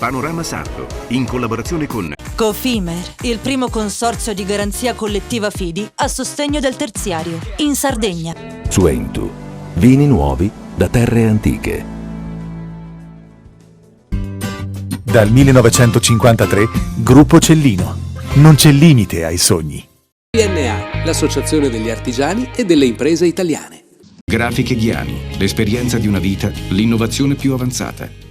Panorama Sardo, in collaborazione con Cofimer, il primo consorzio di garanzia collettiva fidi a sostegno del terziario, in Sardegna. Suentu, vini nuovi da terre antiche. Dal 1953, Gruppo Cellino. Non c'è limite ai sogni. PNA, l'associazione degli artigiani e delle imprese italiane. Grafiche Ghiani, l'esperienza di una vita, l'innovazione più avanzata.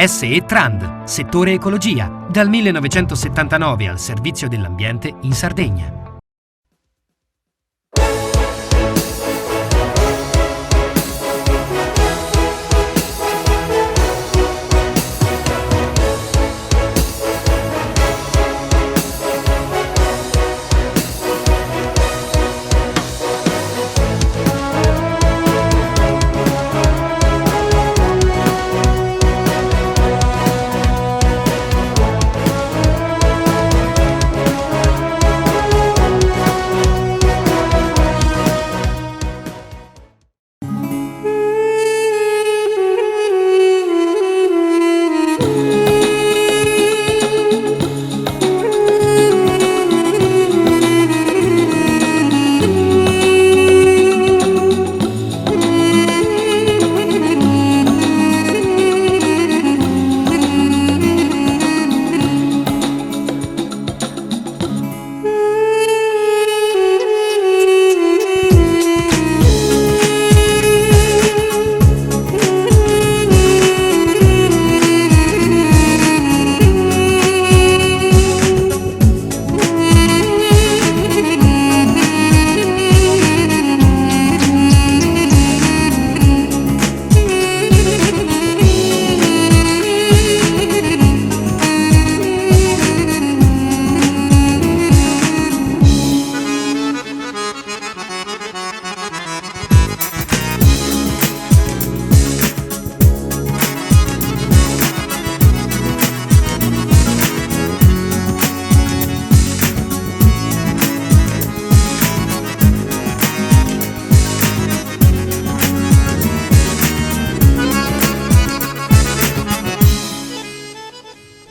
SE Trand, settore ecologia, dal 1979 al servizio dell'ambiente in Sardegna.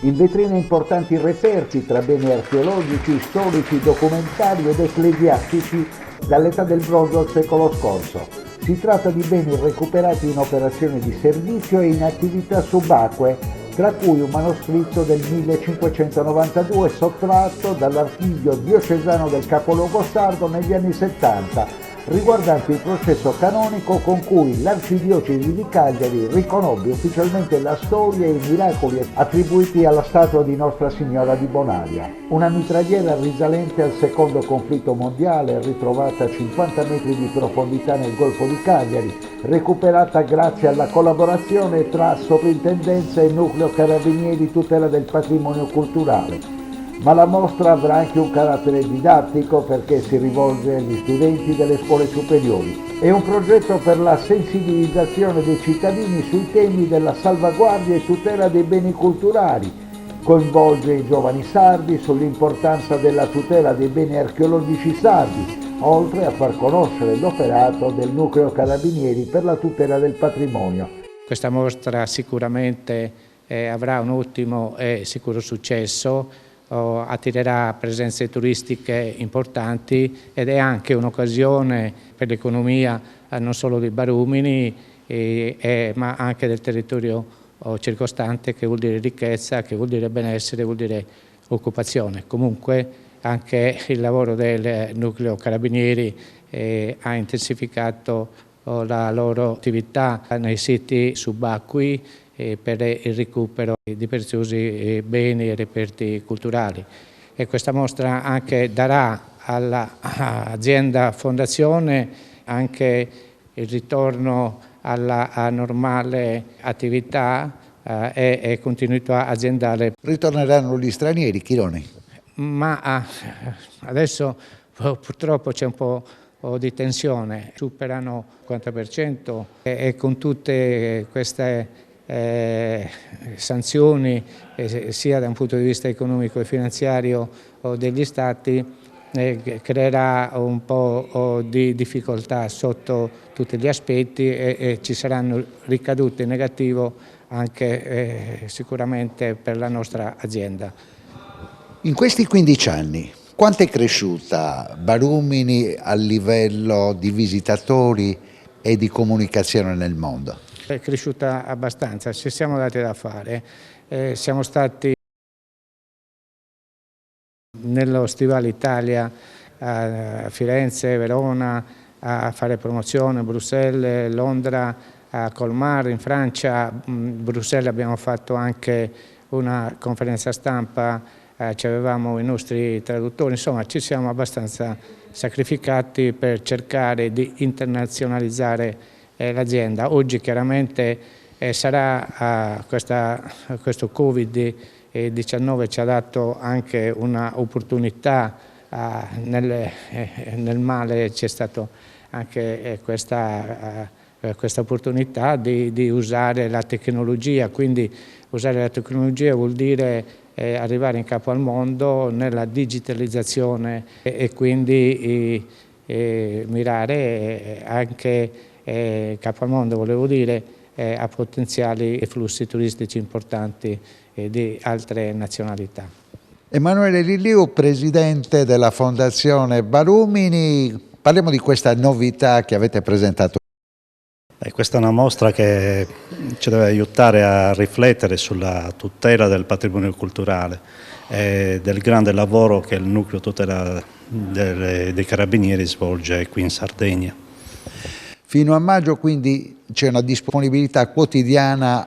In vetrina importanti reperti tra beni archeologici, storici, documentari ed ecclesiastici dall'età del bronzo al secolo scorso. Si tratta di beni recuperati in operazioni di servizio e in attività subacquee, tra cui un manoscritto del 1592 sottratto dall'archivio diocesano del capoluogo sardo negli anni 70, riguardante il processo canonico con cui l'arcidiocesi di Cagliari riconobbe ufficialmente la storia e i miracoli attribuiti alla statua di Nostra Signora di Bonaria. Una mitragliera risalente al secondo conflitto mondiale, ritrovata a 50 metri di profondità nel Golfo di Cagliari, recuperata grazie alla collaborazione tra Soprintendenza e Nucleo Carabinieri Tutela del Patrimonio Culturale. Ma la mostra avrà anche un carattere didattico perché si rivolge agli studenti delle scuole superiori. È un progetto per la sensibilizzazione dei cittadini sui temi della salvaguardia e tutela dei beni culturali. Coinvolge i giovani sardi sull'importanza della tutela dei beni archeologici sardi, oltre a far conoscere l'operato del Nucleo Carabinieri per la tutela del patrimonio. Questa mostra sicuramente avrà un ottimo e sicuro successo. Attirerà presenze turistiche importanti ed è anche un'occasione per l'economia non solo di Barumini ma anche del territorio circostante, che vuol dire ricchezza, che vuol dire benessere, vuol dire occupazione. Comunque anche il lavoro del Nucleo Carabinieri ha intensificato la loro attività nei siti subacquei per il recupero di preziosi beni e reperti culturali. E questa mostra anche darà all'azienda fondazione anche il ritorno alla normale attività e continuità aziendale. Ritorneranno gli stranieri, Chironi? Ma adesso purtroppo c'è un po' di tensione, superano il 50% e con tutte queste sanzioni sia da un punto di vista economico e finanziario degli Stati, creerà un po' di difficoltà sotto tutti gli aspetti e ci saranno ricadute negative anche sicuramente per la nostra azienda. In questi 15 anni, quanto è cresciuta Barumini a livello di visitatori e di comunicazione nel mondo? È cresciuta abbastanza, ci siamo dati da fare, siamo stati nello Stivale Italia a Firenze, Verona, a fare promozione, Bruxelles, Londra, a Colmar in Francia, Bruxelles abbiamo fatto anche una conferenza stampa, avevamo i nostri traduttori, insomma ci siamo abbastanza sacrificati per cercare di internazionalizzare l'azienda. Oggi chiaramente sarà questo Covid-19 ci ha dato anche un'opportunità, nel male c'è stata anche questa opportunità di usare la tecnologia, quindi usare la tecnologia vuol dire arrivare in capo al mondo nella digitalizzazione e quindi mirare anche capo al mondo, volevo dire, a potenziali flussi turistici importanti di altre nazionalità. Emanuele Lilliu, presidente della Fondazione Barumini, parliamo di questa novità che avete presentato. Questa è una mostra che ci deve aiutare a riflettere sulla tutela del patrimonio culturale e del grande lavoro che il nucleo tutela dei Carabinieri svolge qui in Sardegna. Fino a maggio quindi c'è una disponibilità quotidiana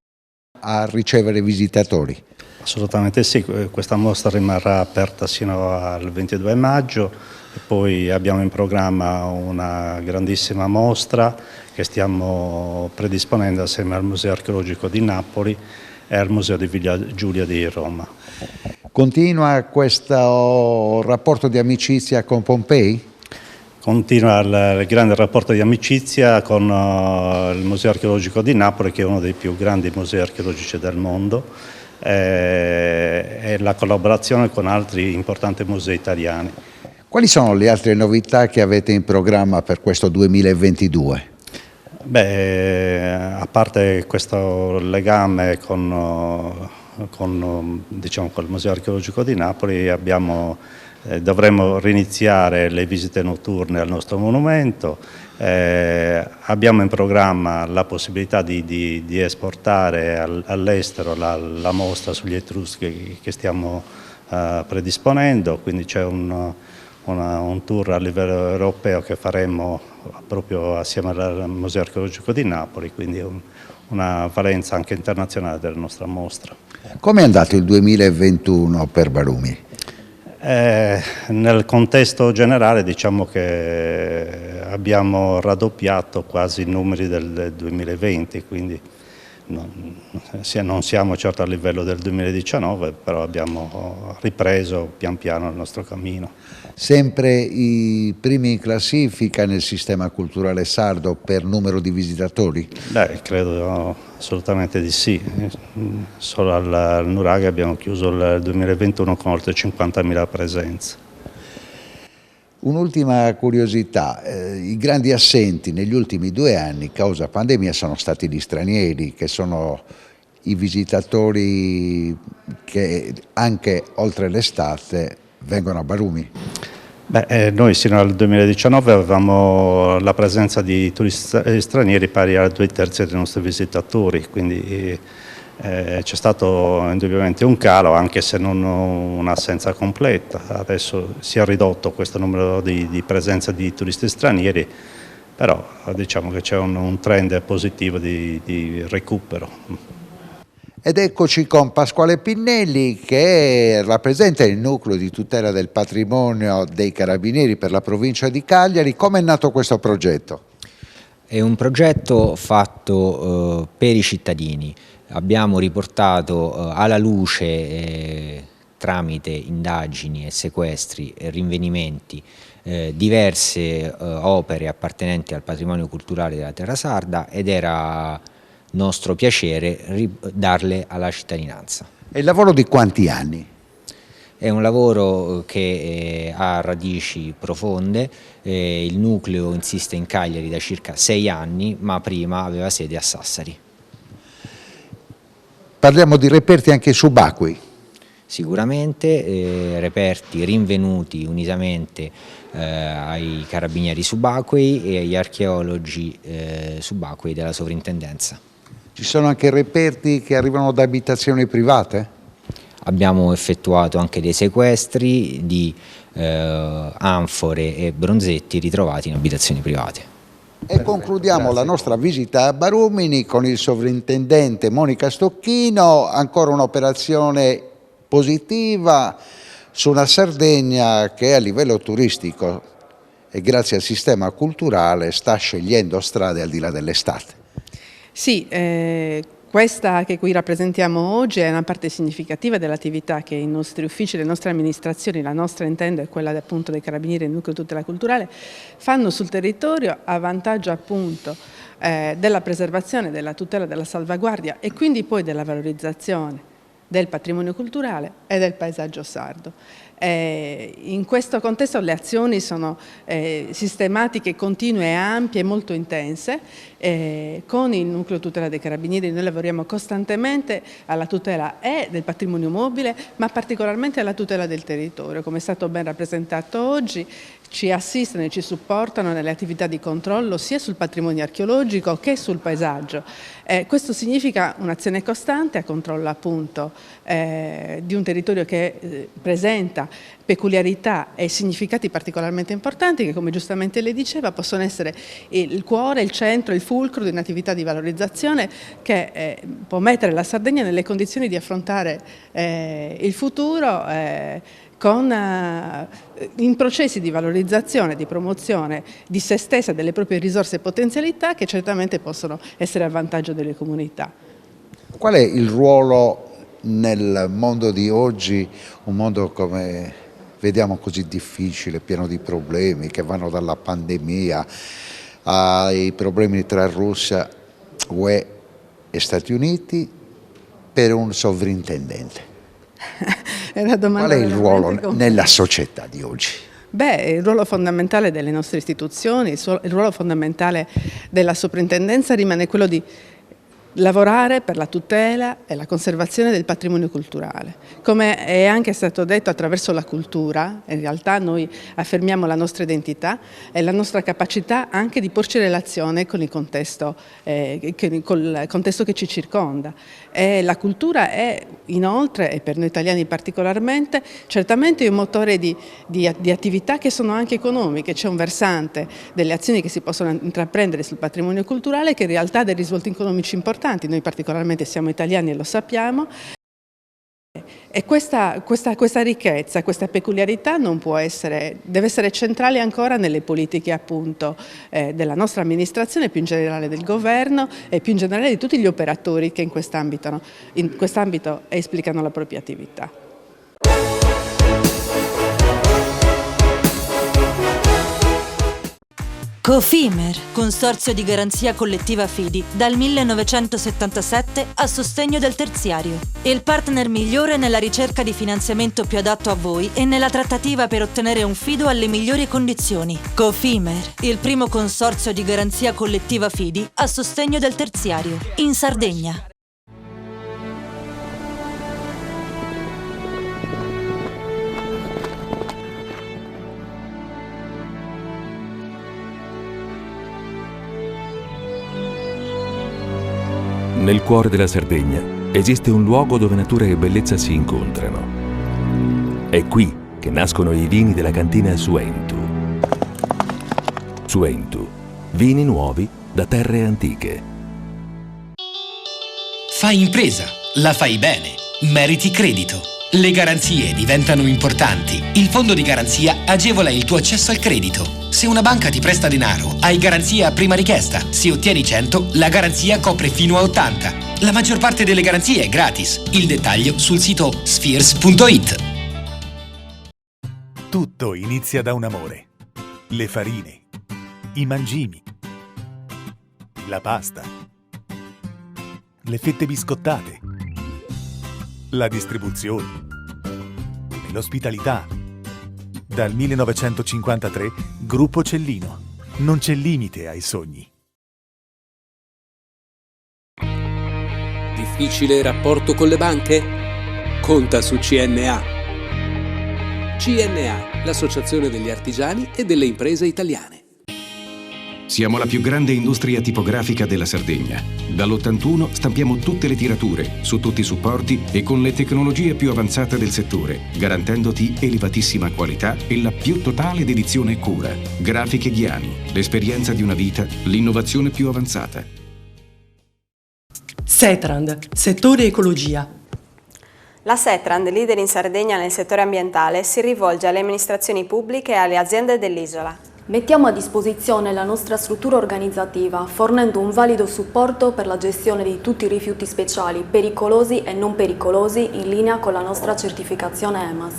a ricevere visitatori? Assolutamente sì, questa mostra rimarrà aperta sino al 22 maggio e poi abbiamo in programma una grandissima mostra che stiamo predisponendo assieme al Museo Archeologico di Napoli e al Museo di Villa Giulia di Roma. Continua questo rapporto di amicizia con Pompei? Continua il grande rapporto di amicizia con il Museo Archeologico di Napoli, che è uno dei più grandi musei archeologici del mondo, e la collaborazione con altri importanti musei italiani. Quali sono le altre novità che avete in programma per questo 2022? A parte questo legame con il Museo Archeologico di Napoli, dovremo riniziare le visite notturne al nostro monumento, abbiamo in programma la possibilità di esportare all'estero la mostra sugli Etruschi che stiamo predisponendo, quindi c'è un tour a livello europeo che faremo proprio assieme al Museo Archeologico di Napoli, quindi una valenza anche internazionale della nostra mostra. Come è andato il 2021 per Barumini? Nel contesto generale diciamo che abbiamo raddoppiato quasi i numeri del 2020, quindi non siamo certo a livello del 2019, però abbiamo ripreso pian piano il nostro cammino. Sempre i primi in classifica nel sistema culturale sardo per numero di visitatori? Credo assolutamente di sì. Solo al Nuraghe abbiamo chiuso il 2021 con oltre 50.000 presenze. Un'ultima curiosità, i grandi assenti negli ultimi 2 anni causa pandemia sono stati gli stranieri, che sono i visitatori che anche oltre l'estate vengono a Barumini. Noi sino al 2019 avevamo la presenza di turisti stranieri pari a 2/3 dei nostri visitatori, quindi c'è stato indubbiamente un calo, anche se non un'assenza completa. Adesso si è ridotto questo numero di presenza di turisti stranieri, però diciamo che c'è un trend positivo di recupero. Ed eccoci con Pasquale Pinnelli, che rappresenta il nucleo di tutela del patrimonio dei Carabinieri per la provincia di Cagliari. Come è nato questo progetto? È un progetto fatto per i cittadini. Abbiamo riportato alla luce, tramite indagini e sequestri e rinvenimenti, diverse opere appartenenti al patrimonio culturale della terra sarda, ed era nostro piacere darle alla cittadinanza. È il lavoro di quanti anni? È un lavoro che ha radici profonde, il nucleo insiste in Cagliari da circa 6 anni, ma prima aveva sede a Sassari. Parliamo di reperti anche subacquei. Sicuramente reperti rinvenuti unitamente ai carabinieri subacquei e agli archeologi subacquei della sovrintendenza. Ci sono anche reperti che arrivano da abitazioni private? Abbiamo effettuato anche dei sequestri di anfore e bronzetti ritrovati in abitazioni private. E concludiamo la nostra visita a Barumini con il sovrintendente Monica Stocchino, ancora un'operazione positiva su una Sardegna che a livello turistico e grazie al sistema culturale sta scegliendo strade al di là dell'estate. Sì, questa che qui rappresentiamo oggi è una parte significativa dell'attività che i nostri uffici, le nostre amministrazioni, la nostra intendo è quella appunto dei Carabinieri e del Nucleo Tutela Culturale, fanno sul territorio a vantaggio appunto della preservazione, della tutela, della salvaguardia e quindi poi della valorizzazione del patrimonio culturale e del paesaggio sardo. In questo contesto le azioni sono sistematiche, continue, ampie e molto intense. Con il Nucleo Tutela dei Carabinieri noi lavoriamo costantemente alla tutela del patrimonio mobile, ma particolarmente alla tutela del territorio. Come è stato ben rappresentato oggi, ci assistono e ci supportano nelle attività di controllo sia sul patrimonio archeologico che sul paesaggio. Questo significa un'azione costante a controllo appunto di un territorio che presenta peculiarità e significati particolarmente importanti che, come giustamente lei diceva, possono essere il cuore, il centro, il fulcro di un'attività di valorizzazione che può mettere la Sardegna nelle condizioni di affrontare il futuro in processi di valorizzazione, di promozione di se stessa, delle proprie risorse e potenzialità che certamente possono essere a vantaggio delle comunità. Qual è il ruolo nel mondo di oggi, un mondo come vediamo così difficile, pieno di problemi che vanno dalla pandemia ai problemi tra Russia, UE e Stati Uniti, per un sovrintendente? Qual è il ruolo nella società di oggi? Beh, il ruolo fondamentale delle nostre istituzioni, il ruolo fondamentale della soprintendenza rimane quello di lavorare per la tutela e la conservazione del patrimonio culturale. Come è anche stato detto, attraverso la cultura, in realtà noi affermiamo la nostra identità e la nostra capacità anche di porci relazione con il contesto, col contesto che ci circonda. E la cultura è inoltre, e per noi italiani particolarmente, certamente un motore di attività che sono anche economiche. C'è un versante delle azioni che si possono intraprendere sul patrimonio culturale che in realtà ha dei risvolti economici importanti. Noi particolarmente siamo italiani e lo sappiamo. E questa ricchezza, questa peculiarità non può essere, deve essere centrale ancora nelle politiche appunto della nostra amministrazione, più in generale del governo e più in generale di tutti gli operatori che in quest'ambito esplicano la propria attività. Cofimer, Consorzio di Garanzia Collettiva Fidi, dal 1977 a sostegno del terziario. Il partner migliore nella ricerca di finanziamento più adatto a voi e nella trattativa per ottenere un fido alle migliori condizioni. Cofimer, il primo consorzio di garanzia collettiva Fidi a sostegno del terziario, in Sardegna. Nel cuore della Sardegna esiste un luogo dove natura e bellezza si incontrano. È qui che nascono i vini della cantina Suentu. Suentu, vini nuovi da terre antiche. Fai impresa, la fai bene, meriti credito. Le garanzie diventano importanti. Il fondo di garanzia agevola il tuo accesso al credito. Se una banca ti presta denaro, hai garanzia a prima richiesta. Se ottieni 100, la garanzia copre fino a 80. La maggior parte delle garanzie è gratis. Il dettaglio sul sito spheres.it. Tutto inizia da un amore. Le farine, i mangimi, la pasta, le fette biscottate, la distribuzione l'attenzione, l'ospitalità. Dal 1953, Gruppo Cellino. Non c'è limite ai sogni. Difficile rapporto con le banche? Conta su CNA. CNA, l'associazione degli artigiani e delle imprese italiane. Siamo la più grande industria tipografica della Sardegna. Dall'81 stampiamo tutte le tirature, su tutti i supporti e con le tecnologie più avanzate del settore, garantendoti elevatissima qualità e la più totale dedizione e cura. Grafiche Ghiani, l'esperienza di una vita, l'innovazione più avanzata. Setrand, settore ecologia. La Setrand, leader in Sardegna nel settore ambientale, si rivolge alle amministrazioni pubbliche e alle aziende dell'isola. Mettiamo a disposizione la nostra struttura organizzativa, fornendo un valido supporto per la gestione di tutti i rifiuti speciali, pericolosi e non pericolosi, in linea con la nostra certificazione EMAS.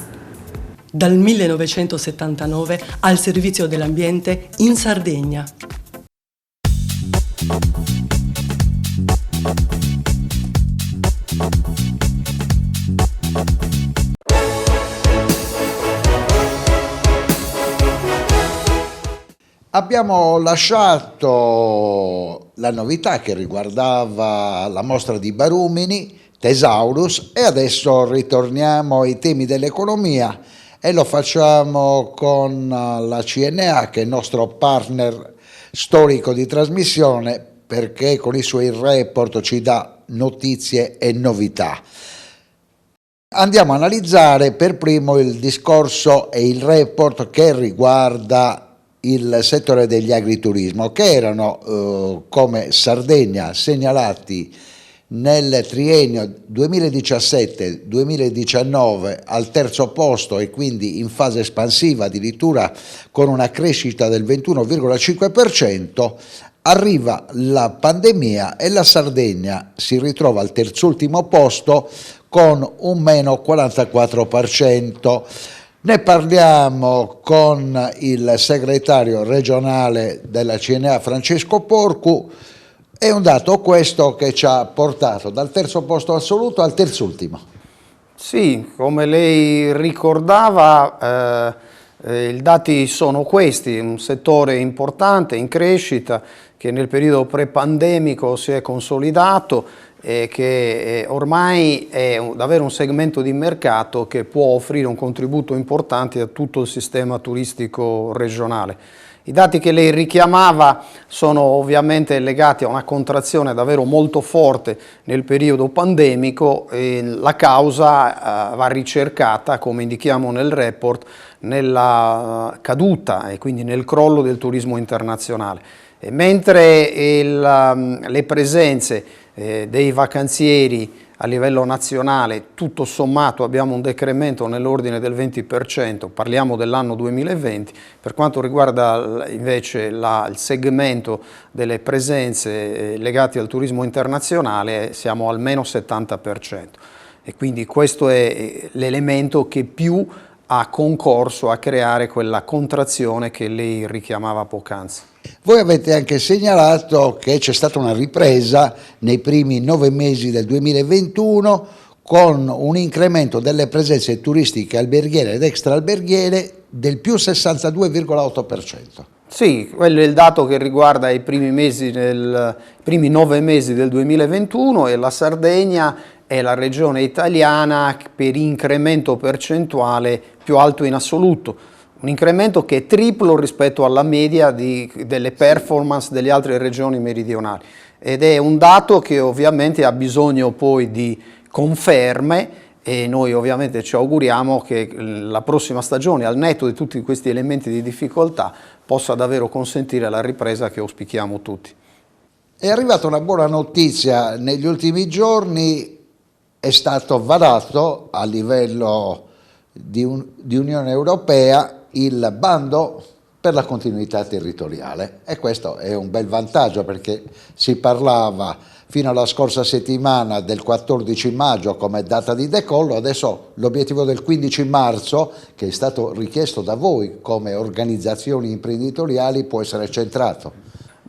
Dal 1979 al servizio dell'ambiente in Sardegna. Abbiamo lasciato la novità che riguardava la mostra di Barumini, Thesaurus, e adesso ritorniamo ai temi dell'economia e lo facciamo con la CNA, che è il nostro partner storico di trasmissione, perché con i suoi report ci dà notizie e novità. Andiamo a analizzare per primo il discorso e il report che riguarda il settore degli agriturismo, che erano come Sardegna segnalati nel triennio 2017-2019 al terzo posto e quindi in fase espansiva, addirittura con una crescita del 21,5%. Arriva la pandemia e la Sardegna si ritrova al terzultimo posto con un meno 44%. Ne parliamo con il segretario regionale della CNA, Francesco Porcu. È un dato questo che ci ha portato dal terzo posto assoluto al terzultimo. Sì, come lei ricordava, i dati sono questi: un settore importante, in crescita, che nel periodo pre-pandemico si è consolidato e che ormai è davvero un segmento di mercato che può offrire un contributo importante a tutto il sistema turistico regionale. I dati che lei richiamava sono ovviamente legati a una contrazione davvero molto forte nel periodo pandemico e la causa va ricercata, come indichiamo nel report, nella caduta e quindi nel crollo del turismo internazionale. E mentre le presenze dei vacanzieri a livello nazionale, tutto sommato abbiamo un decremento nell'ordine del 20%, parliamo dell'anno 2020, per quanto riguarda invece il segmento delle presenze legate al turismo internazionale siamo al meno 70%, e quindi questo è l'elemento che più ha concorso a creare quella contrazione che lei richiamava poc'anzi. Voi avete anche segnalato che c'è stata una ripresa nei primi 9 mesi del 2021 con un incremento delle presenze turistiche alberghiere ed extraalberghiere del più 62,8%. Sì, quello è il dato che riguarda i primi 9 mesi del 2021 e la Sardegna è la regione italiana per incremento percentuale più alto in assoluto. Un incremento che è triplo rispetto alla media delle performance delle altre regioni meridionali, ed è un dato che ovviamente ha bisogno poi di conferme, e noi ovviamente ci auguriamo che la prossima stagione, al netto di tutti questi elementi di difficoltà, possa davvero consentire la ripresa che auspichiamo tutti. È arrivata una buona notizia: negli ultimi giorni è stato varato a livello di Unione Europea il bando per la continuità territoriale, e questo è un bel vantaggio, perché si parlava fino alla scorsa settimana del 14 maggio come data di decollo. Adesso l'obiettivo del 15 marzo, che è stato richiesto da voi come organizzazioni imprenditoriali, può essere centrato.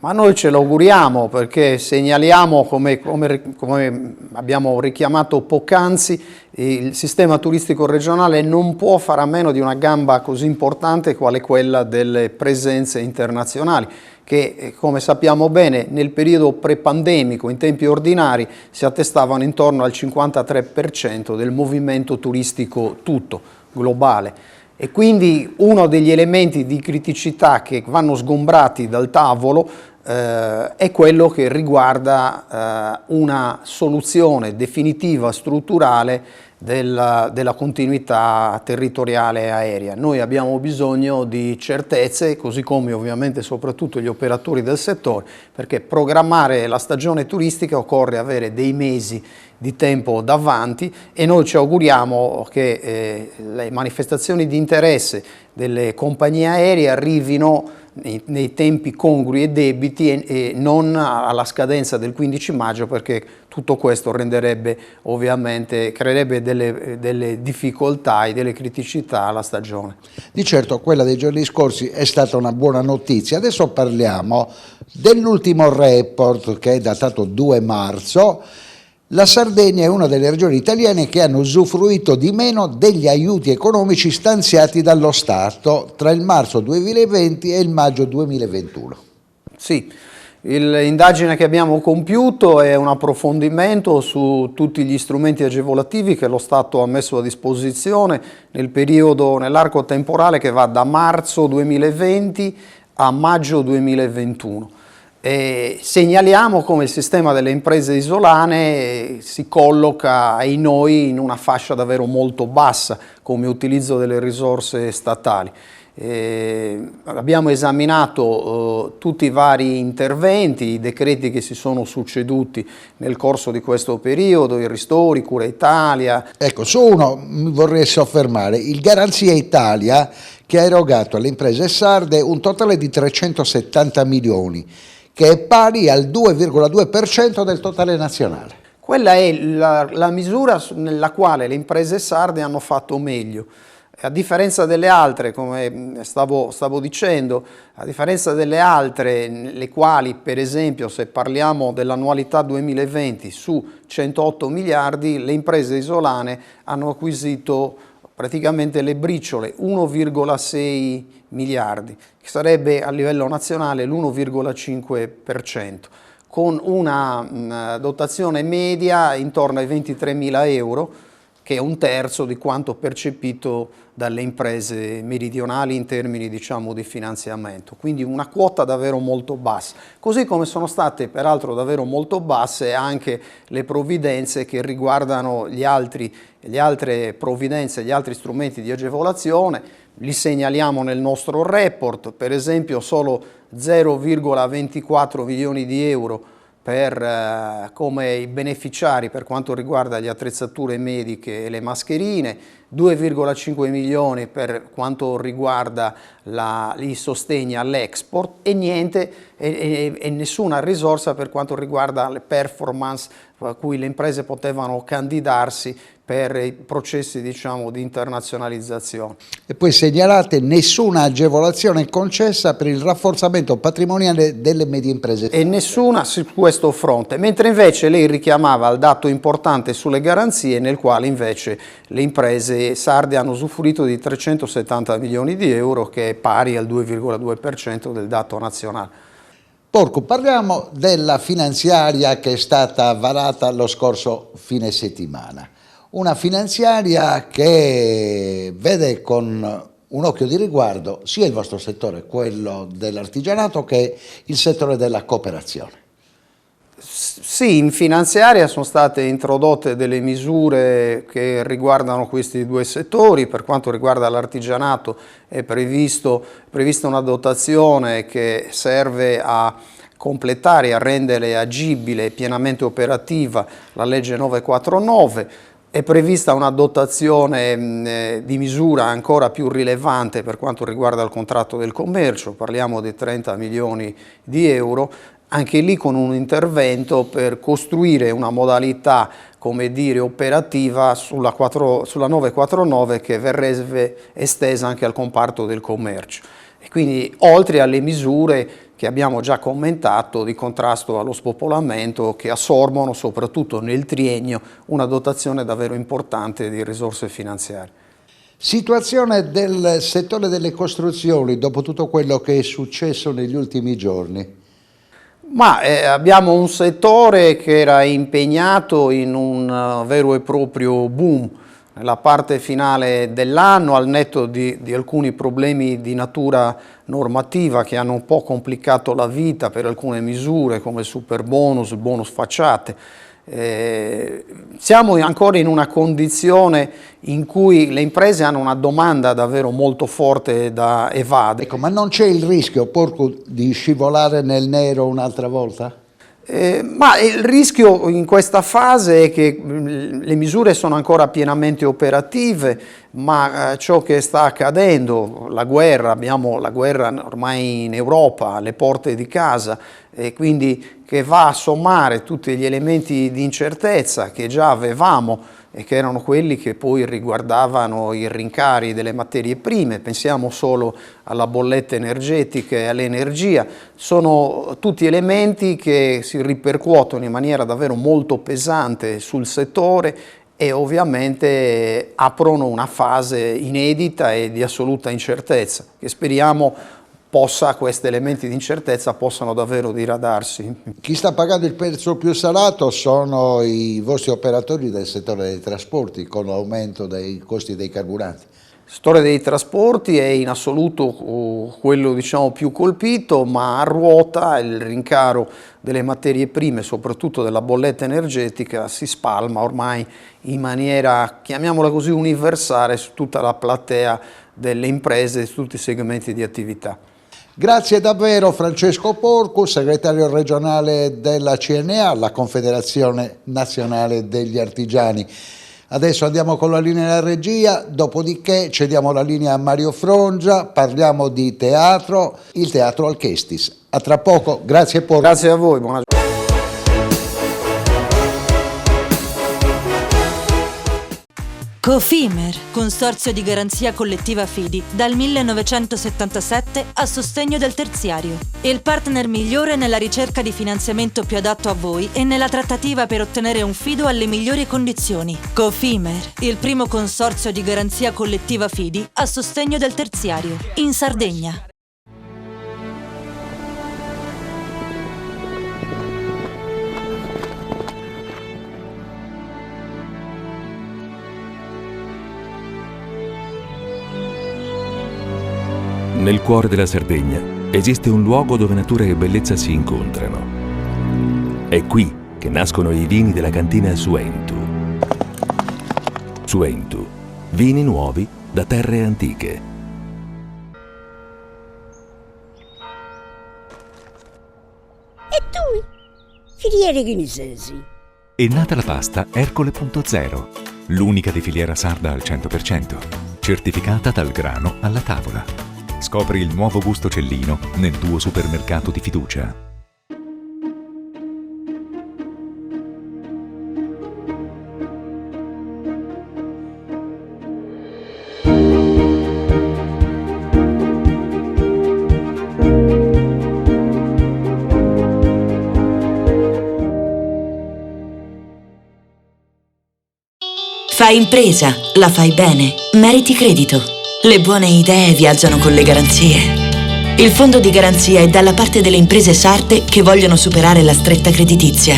Ma noi ce lo auguriamo, perché segnaliamo, come abbiamo richiamato poc'anzi, il sistema turistico regionale non può fare a meno di una gamba così importante quale quella delle presenze internazionali, che come sappiamo bene nel periodo pre-pandemico, in tempi ordinari, si attestavano intorno al 53% del movimento turistico tutto, globale. E quindi uno degli elementi di criticità che vanno sgombrati dal tavolo è quello che riguarda una soluzione definitiva, strutturale della continuità territoriale aerea. Noi abbiamo bisogno di certezze, così come ovviamente soprattutto gli operatori del settore, perché programmare la stagione turistica occorre avere dei mesi di tempo davanti, e noi ci auguriamo che le manifestazioni di interesse delle compagnie aeree arrivino nei tempi congrui e debiti e non alla scadenza del 15 maggio, perché tutto questo renderebbe ovviamente, creerebbe delle difficoltà e delle criticità alla stagione. Di certo quella dei giorni scorsi è stata una buona notizia. Adesso parliamo dell'ultimo report, che è datato 2 marzo. La Sardegna è una delle regioni italiane che hanno usufruito di meno degli aiuti economici stanziati dallo Stato tra il marzo 2020 e il maggio 2021. Sì, l'indagine che abbiamo compiuto è un approfondimento su tutti gli strumenti agevolativi che lo Stato ha messo a disposizione nell'arco temporale che va da marzo 2020 a maggio 2021. E segnaliamo come il sistema delle imprese isolane si colloca ai noi in una fascia davvero molto bassa come utilizzo delle risorse statali. Abbiamo esaminato tutti i vari interventi, i decreti che si sono succeduti nel corso di questo periodo, i ristori, Cura Italia. Ecco, su uno mi vorrei soffermare, il Garanzia Italia, che ha erogato alle imprese sarde un totale di 370 milioni, che è pari al 2,2% del totale nazionale. Quella è la misura nella quale le imprese sarde hanno fatto meglio. A differenza delle altre, come stavo dicendo, a differenza delle altre, le quali per esempio se parliamo dell'annualità 2020 su 108 miliardi, le imprese isolane hanno acquisito praticamente le briciole, 1,6 miliardi, che sarebbe a livello nazionale l'1,5%, con una dotazione media intorno ai 23.000 euro, che è un terzo di quanto percepito dalle imprese meridionali in termini, diciamo, di finanziamento. Quindi una quota davvero molto bassa. Così come sono state peraltro davvero molto basse anche le provvidenze che riguardano le altre provvidenze, gli altri strumenti di agevolazione. Li segnaliamo nel nostro report, per esempio solo 0,24 milioni di euro come i beneficiari per quanto riguarda le attrezzature mediche e le mascherine, 2,5 milioni per quanto riguarda i sostegni all'export e niente e nessuna risorsa per quanto riguarda le performance a cui le imprese potevano candidarsi per i processi, diciamo, di internazionalizzazione. E poi segnalate nessuna agevolazione concessa per il rafforzamento patrimoniale delle medie imprese. E nessuna su questo fronte, mentre invece lei richiamava il dato importante sulle garanzie, nel quale invece le imprese sarde hanno usufruito di 370 milioni di euro, che è pari al 2,2% del dato nazionale. Porco, parliamo della finanziaria che è stata varata lo scorso fine settimana. Una finanziaria che vede con un occhio di riguardo sia il vostro settore, quello dell'artigianato, che il settore della cooperazione. Sì, in finanziaria sono state introdotte delle misure che riguardano questi due settori. Per quanto riguarda l'artigianato è prevista una dotazione che serve a completare e a rendere agibile e pienamente operativa la legge 949. È prevista una dotazione di misura ancora più rilevante per quanto riguarda il contratto del commercio, parliamo di 30 milioni di euro, anche lì con un intervento per costruire una modalità, come dire, operativa sulla 949 che verrebbe estesa anche al comparto del commercio. E quindi oltre alle misure che abbiamo già commentato di contrasto allo spopolamento, che assorbono soprattutto nel triennio una dotazione davvero importante di risorse finanziarie. Situazione del settore delle costruzioni dopo tutto quello che è successo negli ultimi giorni? Ma abbiamo un settore che era impegnato in un vero e proprio boom nella parte finale dell'anno, al netto di alcuni problemi di natura normativa che hanno un po' complicato la vita per alcune misure come il superbonus, il bonus facciate. Siamo ancora in una condizione in cui le imprese hanno una domanda davvero molto forte da evadere. Ecco, ma non c'è il rischio, Porcu, di scivolare nel nero un'altra volta? Ma il rischio in questa fase è che le misure sono ancora pienamente operative, ma ciò che sta accadendo, la guerra, abbiamo la guerra ormai in Europa, alle porte di casa, e quindi che va a sommare tutti gli elementi di incertezza che già avevamo e che erano quelli che poi riguardavano i rincari delle materie prime, pensiamo solo alla bolletta energetica e all'energia, sono tutti elementi che si ripercuotono in maniera davvero molto pesante sul settore e ovviamente aprono una fase inedita e di assoluta incertezza, che speriamo questi elementi di incertezza possano davvero diradarsi. Chi sta pagando il prezzo più salato sono i vostri operatori del settore dei trasporti, con l'aumento dei costi dei carburanti. Il settore dei trasporti è in assoluto quello più colpito, ma a ruota il rincaro delle materie prime, soprattutto della bolletta energetica, si spalma ormai in maniera, chiamiamola così, universale su tutta la platea delle imprese e su tutti i segmenti di attività. Grazie davvero Francesco Porcu, segretario regionale della CNA, la Confederazione Nazionale degli Artigiani. Adesso andiamo con la linea della regia, dopodiché cediamo la linea a Mario Frongia, parliamo di teatro, il teatro Alchestis. A tra poco, grazie Porcu. Grazie a voi, buona giornata. Cofimer, consorzio di garanzia collettiva Fidi, dal 1977 a sostegno del terziario. Il partner migliore nella ricerca di finanziamento più adatto a voi e nella trattativa per ottenere un fido alle migliori condizioni. Cofimer, il primo consorzio di garanzia collettiva Fidi a sostegno del terziario, in Sardegna. Nel cuore della Sardegna esiste un luogo dove natura e bellezza si incontrano. È qui che nascono i vini della cantina Suentu. Suentu, vini nuovi da terre antiche. E tu? Filiere ghinisesi. È nata la pasta Ercole.0, l'unica di filiera sarda al 100%, certificata dal grano alla tavola. Scopri il nuovo gusto Cellino nel tuo supermercato di fiducia. Fai impresa, la fai bene, meriti credito. Le buone idee viaggiano con le garanzie. Il fondo di garanzia è dalla parte delle imprese sarde che vogliono superare la stretta creditizia.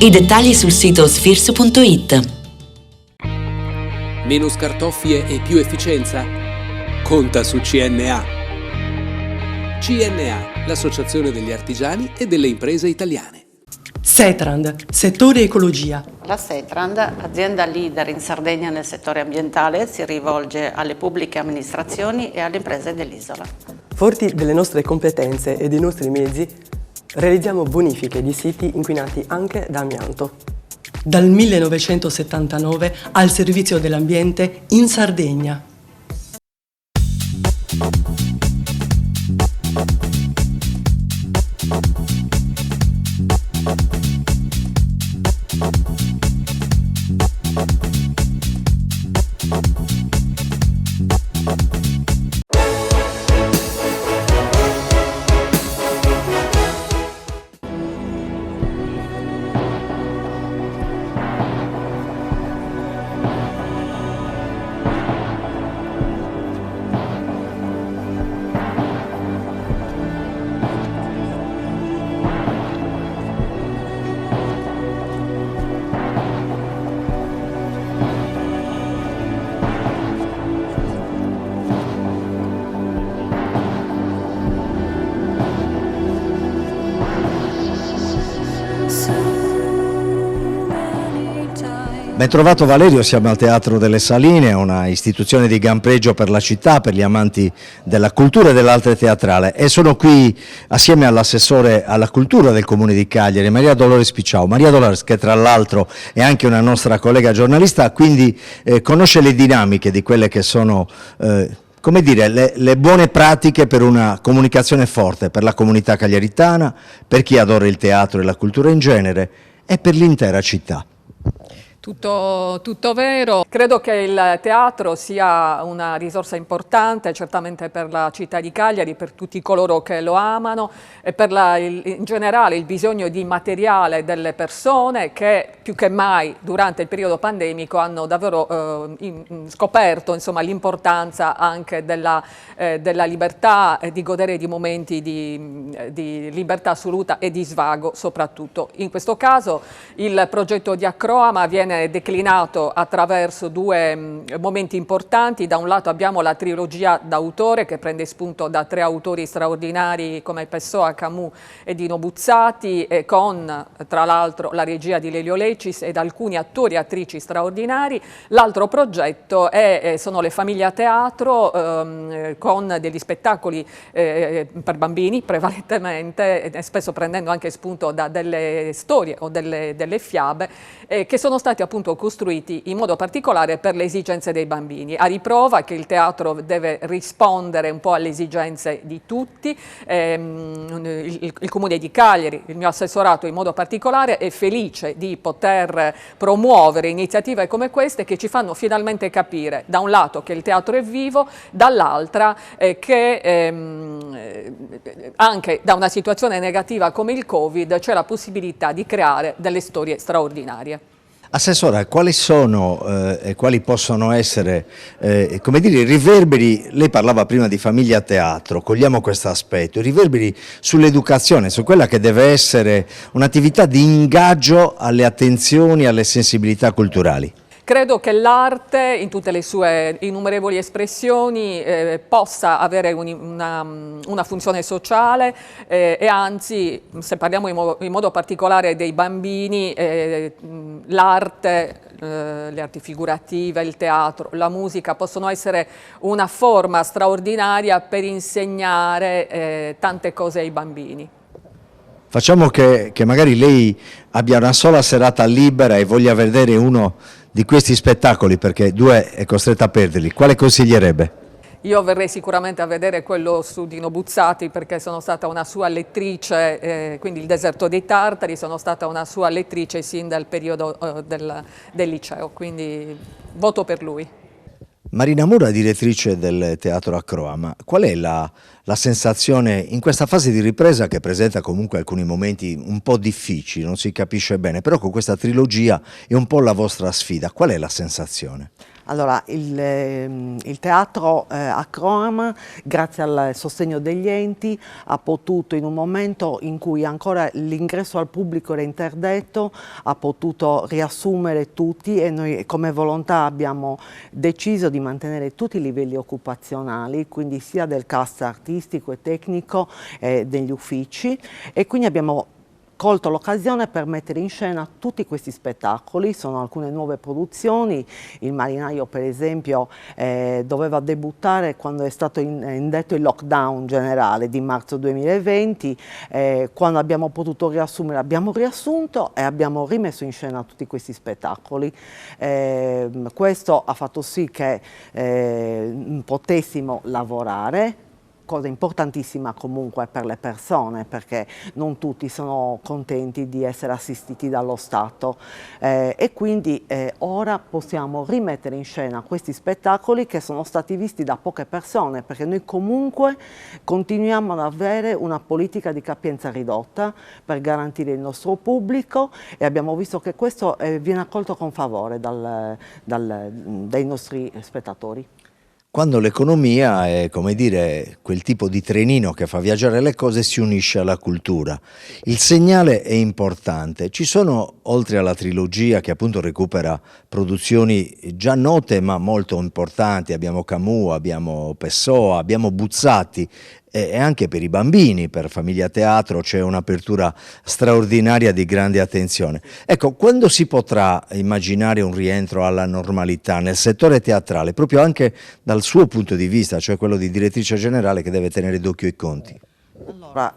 I dettagli sul sito sfirso.it. Meno scartoffie e più efficienza? Conta su CNA. CNA, l'associazione degli artigiani e delle imprese italiane. Setrand, settore ecologia. La Setrand, azienda leader in Sardegna nel settore ambientale, si rivolge alle pubbliche amministrazioni e alle imprese dell'isola. Forti delle nostre competenze e dei nostri mezzi, realizziamo bonifiche di siti inquinati anche da amianto. Dal 1979 al servizio dell'ambiente in Sardegna. Ben trovato Valerio, siamo al Teatro delle Saline, una istituzione di gran pregio per la città, per gli amanti della cultura e dell'arte teatrale, e sono qui assieme all'assessore alla cultura del Comune di Cagliari, Maria Dolores Picciao. Maria Dolores, che tra l'altro è anche una nostra collega giornalista, quindi conosce le dinamiche di quelle che sono come dire, le buone pratiche per una comunicazione forte per la comunità cagliaritana, per chi adora il teatro e la cultura in genere e per l'intera città. Tutto vero. Credo che il teatro sia una risorsa importante, certamente per la città di Cagliari, per tutti coloro che lo amano e per in generale il bisogno di materiale delle persone che più che mai durante il periodo pandemico hanno davvero scoperto l'importanza anche della libertà e di godere di momenti di libertà assoluta e di svago soprattutto. In questo caso il progetto di Acroama viene declinato attraverso due momenti importanti. Da un lato abbiamo la trilogia d'autore che prende spunto da 3 autori straordinari come Pessoa, Camus e Dino Buzzati, con tra l'altro la regia di Lelio Lecis ed alcuni attori e attrici straordinari. L'altro progetto sono le famiglie a teatro con degli spettacoli per bambini prevalentemente, spesso prendendo anche spunto da delle storie o delle fiabe che sono stati appunto costruiti in modo particolare per le esigenze dei bambini, a riprova che il teatro deve rispondere un po' alle esigenze di tutti. Il Comune di Cagliari, il mio assessorato in modo particolare, è felice di poter promuovere iniziative come queste che ci fanno finalmente capire da un lato che il teatro è vivo, dall'altra che anche da una situazione negativa come il Covid c'è la possibilità di creare delle storie straordinarie. Assessora, quali sono e quali possono essere come dire, i riverberi? Lei parlava prima di famiglia a teatro, cogliamo questo aspetto, i riverberi sull'educazione, su quella che deve essere un'attività di ingaggio alle attenzioni, alle sensibilità culturali. Credo che l'arte, in tutte le sue innumerevoli espressioni, possa avere una funzione sociale e anzi, se parliamo in modo particolare dei bambini, l'arte, le arti figurative, il teatro, la musica possono essere una forma straordinaria per insegnare tante cose ai bambini. Facciamo che magari lei abbia una sola serata libera e voglia vedere uno di questi spettacoli, perché 2 è costretta a perderli. Quale consiglierebbe? Io verrei sicuramente a vedere quello su Dino Buzzati perché sono stata una sua lettrice, quindi Il deserto dei tartari, sono stata una sua lettrice sin dal periodo del liceo, quindi voto per lui. Marina Mura, direttrice del Teatro Acroama, qual è la sensazione in questa fase di ripresa che presenta comunque alcuni momenti un po' difficili, non si capisce bene, però con questa trilogia è un po' la vostra sfida, qual è la sensazione? Allora, il teatro Acroama, grazie al sostegno degli enti, ha potuto, in un momento in cui ancora l'ingresso al pubblico era interdetto, ha potuto riassumere tutti e noi come volontà abbiamo deciso di mantenere tutti i livelli occupazionali, quindi sia del cast artistico e tecnico degli uffici, e quindi abbiamo colto l'occasione per mettere in scena tutti questi spettacoli. Sono alcune nuove produzioni. Il Marinaio, per esempio, doveva debuttare quando è stato indetto il lockdown generale di marzo 2020. Quando abbiamo potuto riassumere abbiamo riassunto e abbiamo rimesso in scena tutti questi spettacoli. Questo ha fatto sì che potessimo lavorare, cosa importantissima comunque per le persone, perché non tutti sono contenti di essere assistiti dallo Stato, e quindi ora possiamo rimettere in scena questi spettacoli che sono stati visti da poche persone, perché noi comunque continuiamo ad avere una politica di capienza ridotta per garantire il nostro pubblico, e abbiamo visto che questo viene accolto con favore dai nostri spettatori. Quando l'economia è, come dire, quel tipo di trenino che fa viaggiare le cose, si unisce alla cultura. Il segnale è importante. Ci sono, oltre alla trilogia che appunto recupera produzioni già note ma molto importanti, abbiamo Camus, abbiamo Pessoa, abbiamo Buzzati, e anche per i bambini, per Famiglia Teatro c'è un'apertura straordinaria di grande attenzione. Ecco, quando si potrà immaginare un rientro alla normalità nel settore teatrale, proprio anche dal suo punto di vista, cioè quello di direttrice generale che deve tenere d'occhio i conti? Allora,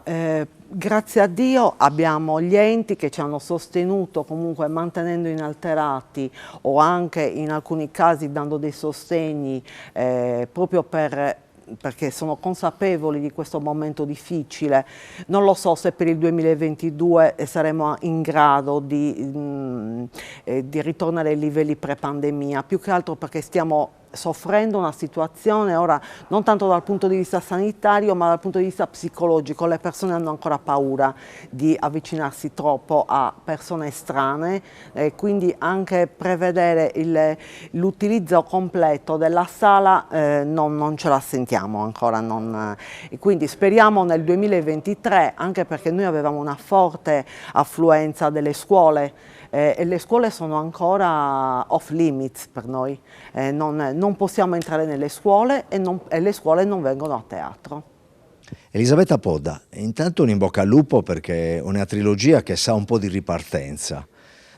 grazie a Dio abbiamo gli enti che ci hanno sostenuto comunque mantenendo inalterati o anche in alcuni casi dando dei sostegni proprio perché sono consapevoli di questo momento difficile. Non lo so se per il 2022 saremo in grado di ritornare ai livelli pre-pandemia, più che altro perché stiamo soffrendo una situazione ora non tanto dal punto di vista sanitario ma dal punto di vista psicologico. Le persone hanno ancora paura di avvicinarsi troppo a persone estranee, quindi anche prevedere l'utilizzo completo della sala non ce la sentiamo ancora, quindi speriamo nel 2023, anche perché noi avevamo una forte affluenza delle scuole e le scuole sono ancora off limits per noi, non possiamo entrare nelle scuole e le scuole non vengono a teatro. Elisabetta Podda, intanto un in bocca al lupo perché è una trilogia che sa un po' di ripartenza.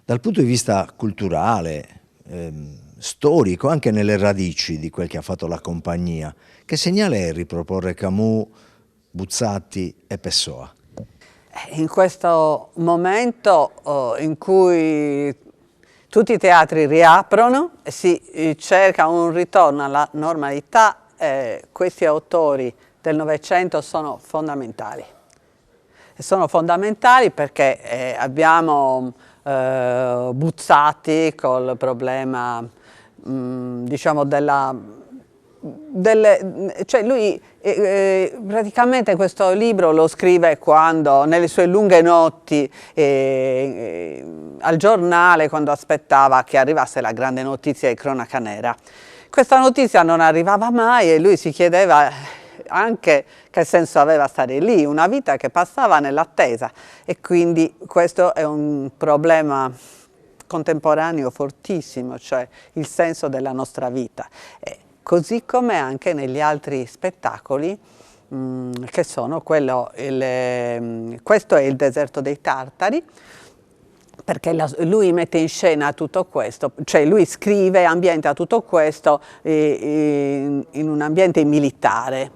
Dal punto di vista culturale, storico, anche nelle radici di quel che ha fatto la compagnia, che segnale è riproporre Camus, Buzzati e Pessoa? In questo momento in cui tutti i teatri riaprono e si cerca un ritorno alla normalità, questi autori del Novecento sono fondamentali. E sono fondamentali perché abbiamo Buzzati col problema diciamo cioè lui praticamente questo libro lo scrive quando nelle sue lunghe notti al giornale, quando aspettava che arrivasse la grande notizia di cronaca nera. Questa notizia non arrivava mai e lui si chiedeva anche che senso aveva stare lì, una vita che passava nell'attesa, e quindi questo è un problema contemporaneo fortissimo, cioè il senso della nostra vita. Così come anche negli altri spettacoli che sono questo è il deserto dei Tartari, perché lui mette in scena tutto questo, cioè lui scrive e ambienta tutto questo in un ambiente militare.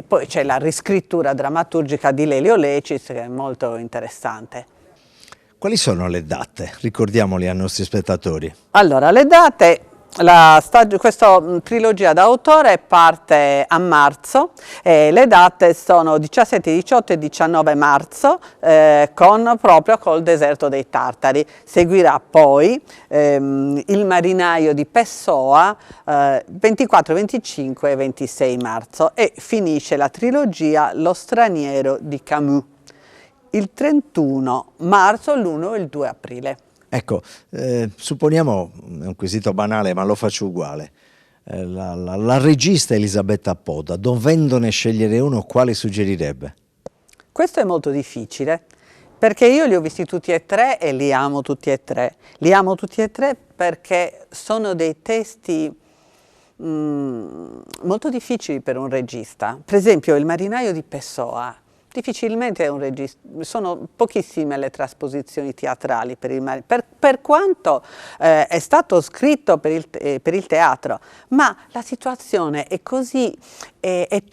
Poi c'è la riscrittura drammaturgica di Lelio Lecis che è molto interessante. Quali sono le date? Ricordiamoli ai nostri spettatori. Allora, le date... Questa trilogia d'autore parte a marzo, le date sono 17, 18 e 19 marzo proprio col deserto dei Tartari. Seguirà poi Il marinaio di Pessoa 24, 25 e 26 marzo e finisce la trilogia Lo straniero di Camus il 31 marzo, l'1 e il 2 aprile. Ecco, supponiamo, è un quesito banale ma lo faccio uguale, la regista Elisabetta Podda, dovendone scegliere uno, quale suggerirebbe? Questo è molto difficile, perché io li ho visti tutti e tre e li amo tutti e tre. Li amo tutti e tre perché sono dei testi molto difficili per un regista. Per esempio Il marinaio di Pessoa. Difficilmente è un regista, sono pochissime le trasposizioni teatrali per quanto è stato scritto per il teatro, ma la situazione è così...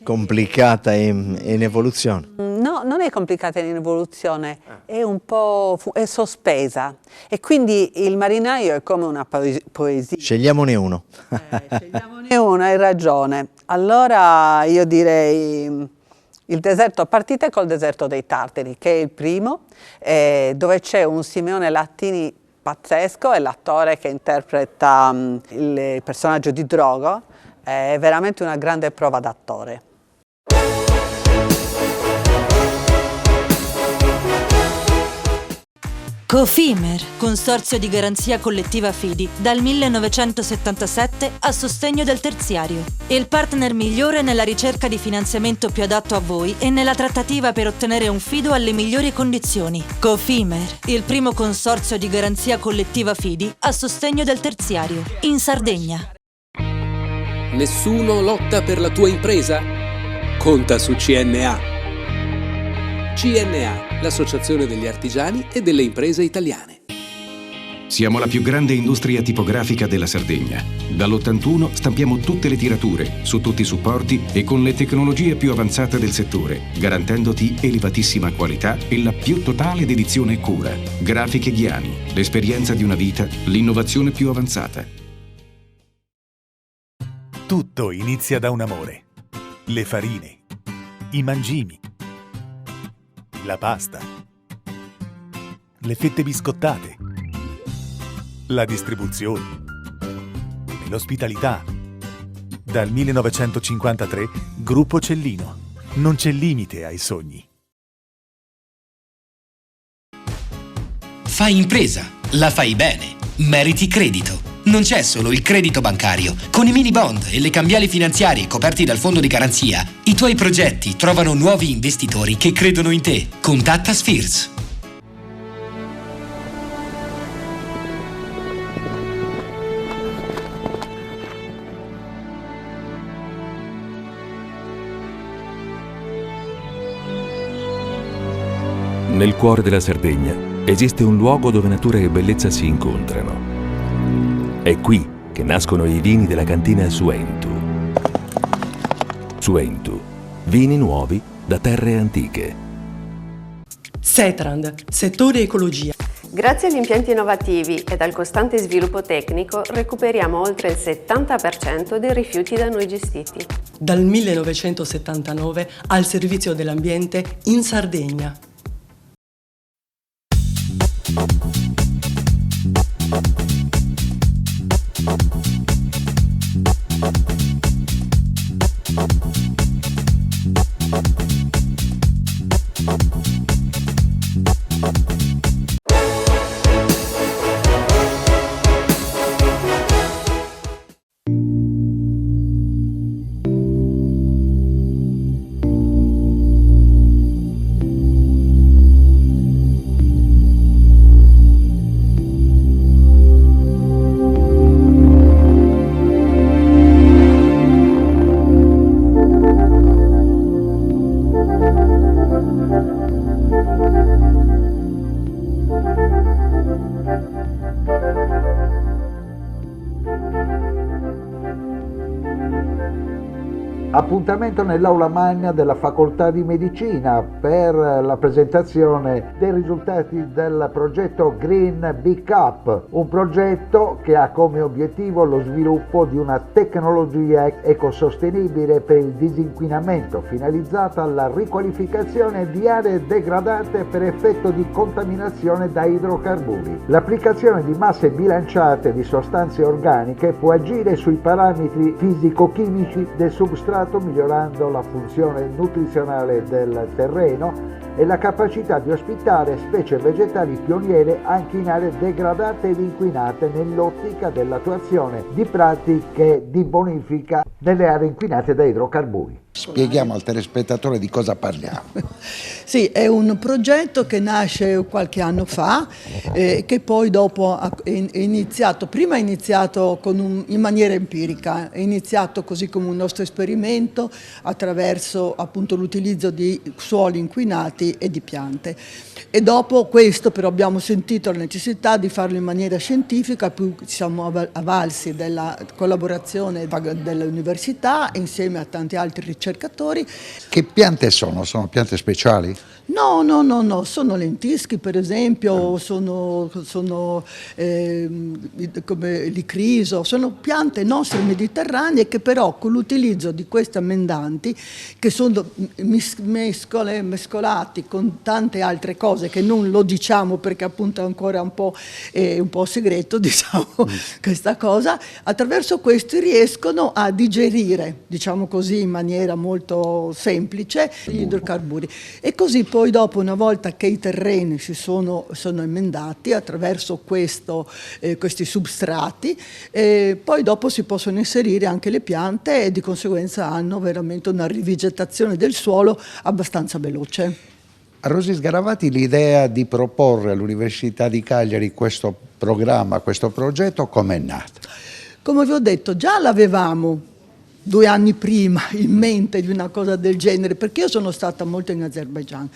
complicata e in evoluzione? No, non è complicata in evoluzione, è un po' sospesa e quindi Il marinaio è come una poesia. Scegliamone uno. Scegliamone uno, hai ragione. Allora io direi... Il deserto, partite col deserto dei Tartari, che è il primo, dove c'è un Simeone Lattini pazzesco, è l'attore che interpreta il personaggio di Drogo, è veramente una grande prova d'attore. Cofimer, consorzio di garanzia collettiva Fidi, dal 1977 a sostegno del terziario. Il partner migliore nella ricerca di finanziamento più adatto a voi e nella trattativa per ottenere un fido alle migliori condizioni. Cofimer, il primo consorzio di garanzia collettiva Fidi a sostegno del terziario, in Sardegna. Nessuno lotta per la tua impresa? conta su CNA. CNA, l'Associazione degli Artigiani e delle Imprese Italiane. Siamo la più grande industria tipografica della Sardegna. Dall'81 stampiamo tutte le tirature, su tutti i supporti e con le tecnologie più avanzate del settore, garantendoti elevatissima qualità e la più totale dedizione e cura. Grafiche Ghiani, l'esperienza di una vita, l'innovazione più avanzata. Tutto inizia da un amore. Le farine, i mangimi, la pasta, le fette biscottate, la distribuzione e l'ospitalità. Dal 1953, Gruppo Cellino. Non c'è limite ai sogni. Fai impresa, la fai bene, meriti credito. Non c'è solo il credito bancario. Con i mini bond e le cambiali finanziarie coperti dal fondo di garanzia, i tuoi progetti trovano nuovi investitori che credono in te. Contatta Spheres. Nel cuore della Sardegna esiste un luogo dove natura e bellezza si incontrano. È qui che nascono i vini della cantina Suentu. Suentu, vini nuovi da terre antiche. Setrand, settore ecologia. Grazie agli impianti innovativi ed al costante sviluppo tecnico recuperiamo oltre il 70% dei rifiuti da noi gestiti. Dal 1979 al servizio dell'ambiente in Sardegna. Appuntamento nell'aula magna della Facoltà di Medicina per la presentazione dei risultati del progetto Green Big Up, un progetto che ha come obiettivo lo sviluppo di una tecnologia ecosostenibile per il disinquinamento finalizzata alla riqualificazione di aree degradate per effetto di contaminazione da idrocarburi. L'applicazione di masse bilanciate di sostanze organiche può agire sui parametri fisico-chimici del substrato, migliorando la funzione nutrizionale del terreno e la capacità di ospitare specie vegetali pioniere anche in aree degradate ed inquinate nell'ottica dell'attuazione di pratiche di bonifica nelle aree inquinate da idrocarburi. Spieghiamo al telespettatore di cosa parliamo. Sì, è un progetto che nasce qualche anno fa, che poi dopo è iniziato, prima è iniziato in maniera empirica, è iniziato così come un nostro esperimento attraverso appunto l'utilizzo di suoli inquinati e di piante. E dopo questo però abbiamo sentito la necessità di farlo in maniera scientifica, più ci siamo avvalsi della collaborazione dell'università insieme a tanti altri ricercatori. Che piante sono? Sono piante speciali? No, sono lentischi per esempio, sono come l'icriso, sono piante nostre mediterranee che però con l'utilizzo di questi amendanti, che sono mescolati con tante altre cose che non lo diciamo perché appunto è ancora un po' segreto, diciamo, questa cosa, attraverso questi riescono a digerire, diciamo così, in maniera molto semplice gli idrocarburi. E così poi dopo, una volta che i terreni sono emendati attraverso questi substrati, poi dopo si possono inserire anche le piante e di conseguenza hanno veramente una rivegetazione del suolo abbastanza veloce. A Rosi Sgaravati l'idea di proporre all'Università di Cagliari questo programma, questo progetto, com'è nata? Come vi ho detto, già l'avevamo 2 anni prima in mente di una cosa del genere, perché io sono stata molto in Azerbaigian,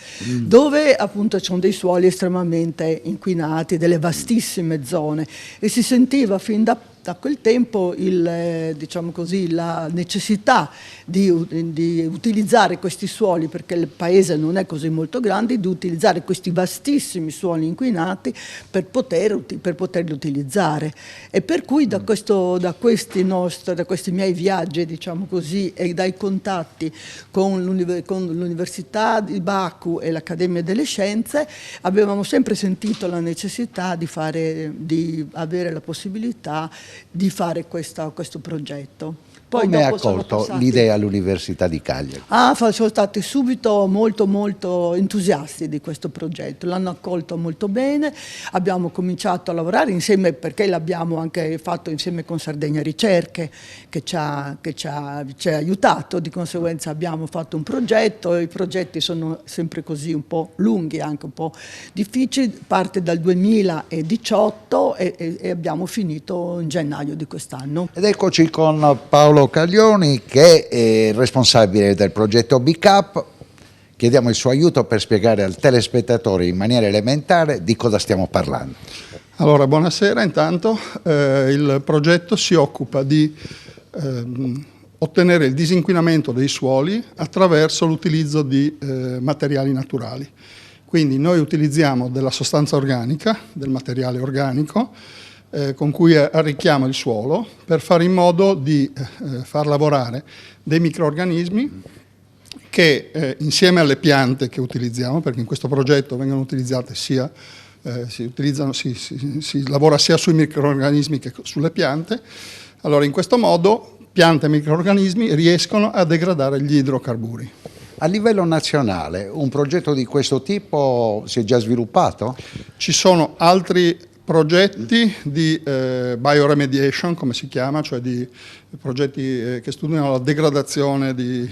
dove appunto ci sono dei suoli estremamente inquinati, delle vastissime zone, e si sentiva fin da quel tempo diciamo così, la necessità di utilizzare questi suoli, perché il paese non è così molto grande, di utilizzare questi vastissimi suoli inquinati per poterli utilizzare. E per cui da questi miei viaggi, diciamo così, e dai contatti con l'Università di Baku e l'Accademia delle Scienze, avevamo sempre sentito la necessità di avere la possibilità di fare questo progetto. Poi come ha dopo sono accolto passati- l'idea all'Università di Cagliari? Sono stati subito molto molto entusiasti di questo progetto, l'hanno accolto molto bene, abbiamo cominciato a lavorare insieme, perché l'abbiamo anche fatto insieme con Sardegna Ricerche, che ci ha aiutato, di conseguenza abbiamo fatto un progetto. I progetti sono sempre così un po' lunghi, anche un po' difficili, parte dal 2018 e abbiamo finito in gennaio di quest'anno. Ed eccoci con Paolo Caglioni, che è responsabile del progetto BCAP. Chiediamo il suo aiuto per spiegare al telespettatore in maniera elementare di cosa stiamo parlando. Allora, buonasera. Intanto il progetto si occupa di ottenere il disinquinamento dei suoli attraverso l'utilizzo di materiali naturali. Quindi noi utilizziamo della sostanza organica, del materiale organico, con cui arricchiamo il suolo per fare in modo di far lavorare dei microrganismi che insieme alle piante che utilizziamo, perché in questo progetto vengono utilizzate si lavora sia sui microrganismi che sulle piante, allora in questo modo piante e microrganismi riescono a degradare gli idrocarburi. A livello nazionale un progetto di questo tipo si è già sviluppato? Ci sono altri progetti di bioremediation, come si chiama, cioè di progetti che studiano la degradazione di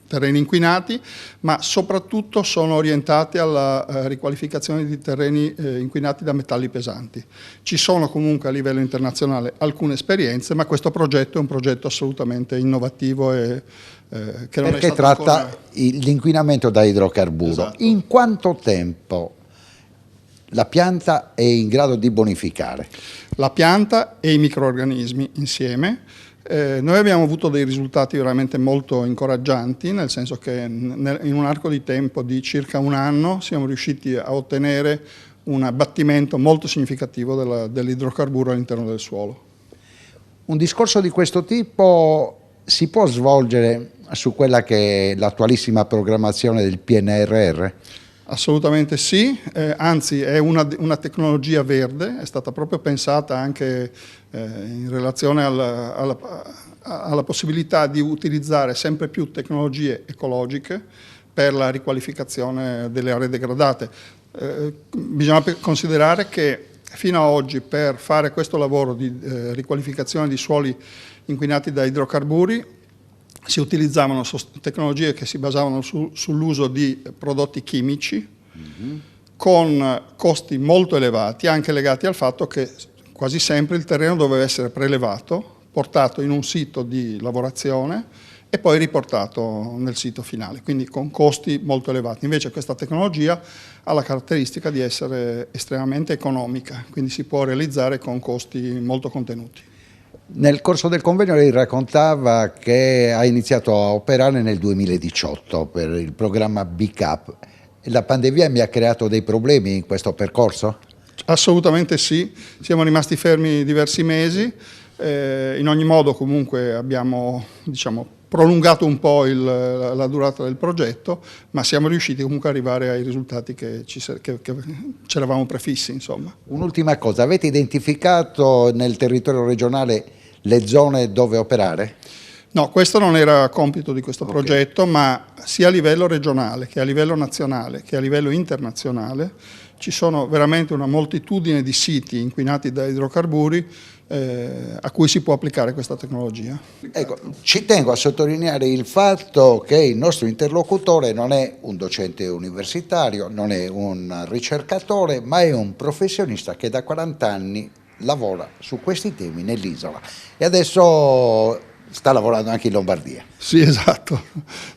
terreni inquinati, ma soprattutto sono orientati alla riqualificazione di terreni inquinati da metalli pesanti. Ci sono comunque a livello internazionale alcune esperienze, ma questo progetto è un progetto assolutamente innovativo e che non perché è stato tratta ancora... l'inquinamento da idrocarburo. Esatto. In quanto tempo la pianta è in grado di bonificare? La pianta e i microrganismi insieme. Noi abbiamo avuto dei risultati veramente molto incoraggianti, nel senso che in un arco di tempo di circa 1 anno siamo riusciti a ottenere un abbattimento molto significativo dell'idrocarburo all'interno del suolo. Un discorso di questo tipo si può svolgere su quella che è l'attualissima programmazione del PNRR? Assolutamente sì, anzi è una tecnologia verde, è stata proprio pensata anche in relazione alla possibilità di utilizzare sempre più tecnologie ecologiche per la riqualificazione delle aree degradate. Bisogna considerare che fino ad oggi per fare questo lavoro di riqualificazione di suoli inquinati da idrocarburi si utilizzavano tecnologie che si basavano sull'uso di prodotti chimici con costi molto elevati, anche legati al fatto che quasi sempre il terreno doveva essere prelevato, portato in un sito di lavorazione e poi riportato nel sito finale, quindi con costi molto elevati. Invece questa tecnologia ha la caratteristica di essere estremamente economica, quindi si può realizzare con costi molto contenuti. Nel corso del convegno lei raccontava che ha iniziato a operare nel 2018 per il programma BCAP. La pandemia mi ha creato dei problemi in questo percorso? Assolutamente sì, siamo rimasti fermi diversi mesi, in ogni modo comunque abbiamo prolungato un po' la durata del progetto, ma siamo riusciti comunque ad arrivare ai risultati che ci eravamo prefissi, insomma. Un'ultima cosa, avete identificato nel territorio regionale le zone dove operare? No, questo non era compito di questo progetto, ma sia a livello regionale che a livello nazionale che a livello internazionale ci sono veramente una moltitudine di siti inquinati da idrocarburi a cui si può applicare questa tecnologia. Ecco, ci tengo a sottolineare il fatto che il nostro interlocutore non è un docente universitario, non è un ricercatore, ma è un professionista che da 40 anni lavora su questi temi nell'isola. E adesso sta lavorando anche in Lombardia. Sì, esatto.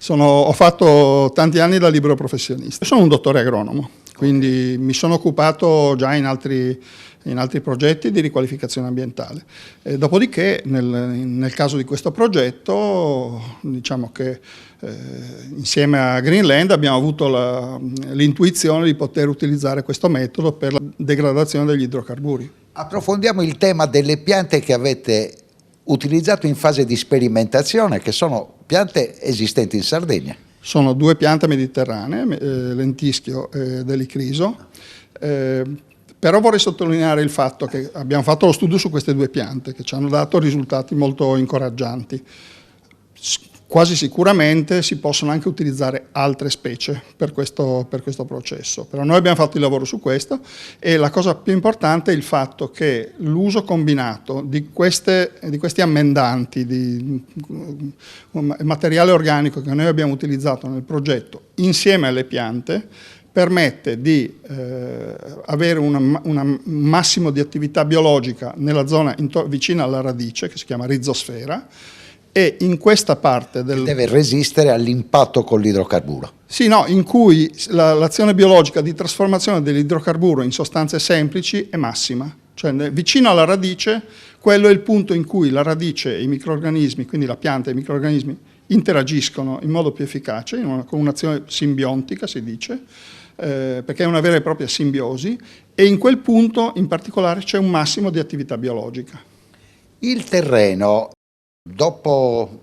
Ho fatto tanti anni da libero professionista. Sono un dottore agronomo, quindi mi sono occupato già in altri progetti di riqualificazione ambientale. Dopodiché, nel caso di questo progetto, diciamo che insieme a Greenland abbiamo avuto l'intuizione di poter utilizzare questo metodo per la degradazione degli idrocarburi. Approfondiamo il tema delle piante che avete utilizzato in fase di sperimentazione, che sono piante esistenti in Sardegna. Sono 2 piante mediterranee, l'entischio e dell'icriso. Però vorrei sottolineare il fatto che abbiamo fatto lo studio su queste 2 piante che ci hanno dato risultati molto incoraggianti. Quasi sicuramente si possono anche utilizzare altre specie per questo processo, però noi abbiamo fatto il lavoro su questo e la cosa più importante è il fatto che l'uso combinato di questi ammendanti, di materiale organico che noi abbiamo utilizzato nel progetto insieme alle piante permette di avere un massimo di attività biologica nella zona vicina alla radice, che si chiama rizosfera, e in questa parte deve resistere all'impatto con l'idrocarburo. Sì, no, in cui l'azione biologica di trasformazione dell'idrocarburo in sostanze semplici è massima. Cioè vicino alla radice, quello è il punto in cui la radice e i microrganismi, quindi la pianta e i microrganismi, interagiscono in modo più efficace, con un'azione simbiontica si dice, perché è una vera e propria simbiosi, e in quel punto in particolare c'è un massimo di attività biologica. Il terreno, dopo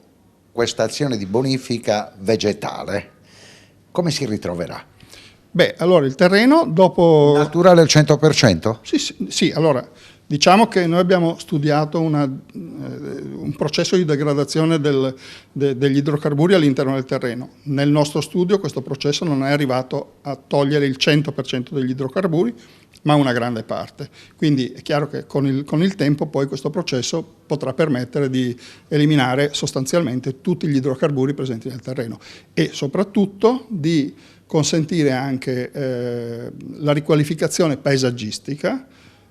questa azione di bonifica vegetale, come si ritroverà? Beh, allora il terreno dopo... Naturale al 100%? Sì, allora diciamo che noi abbiamo studiato un processo di degradazione degli idrocarburi all'interno del terreno. Nel nostro studio questo processo non è arrivato a togliere il 100% degli idrocarburi, ma una grande parte. Quindi è chiaro che con il tempo poi questo processo potrà permettere di eliminare sostanzialmente tutti gli idrocarburi presenti nel terreno e soprattutto di consentire anche la riqualificazione paesaggistica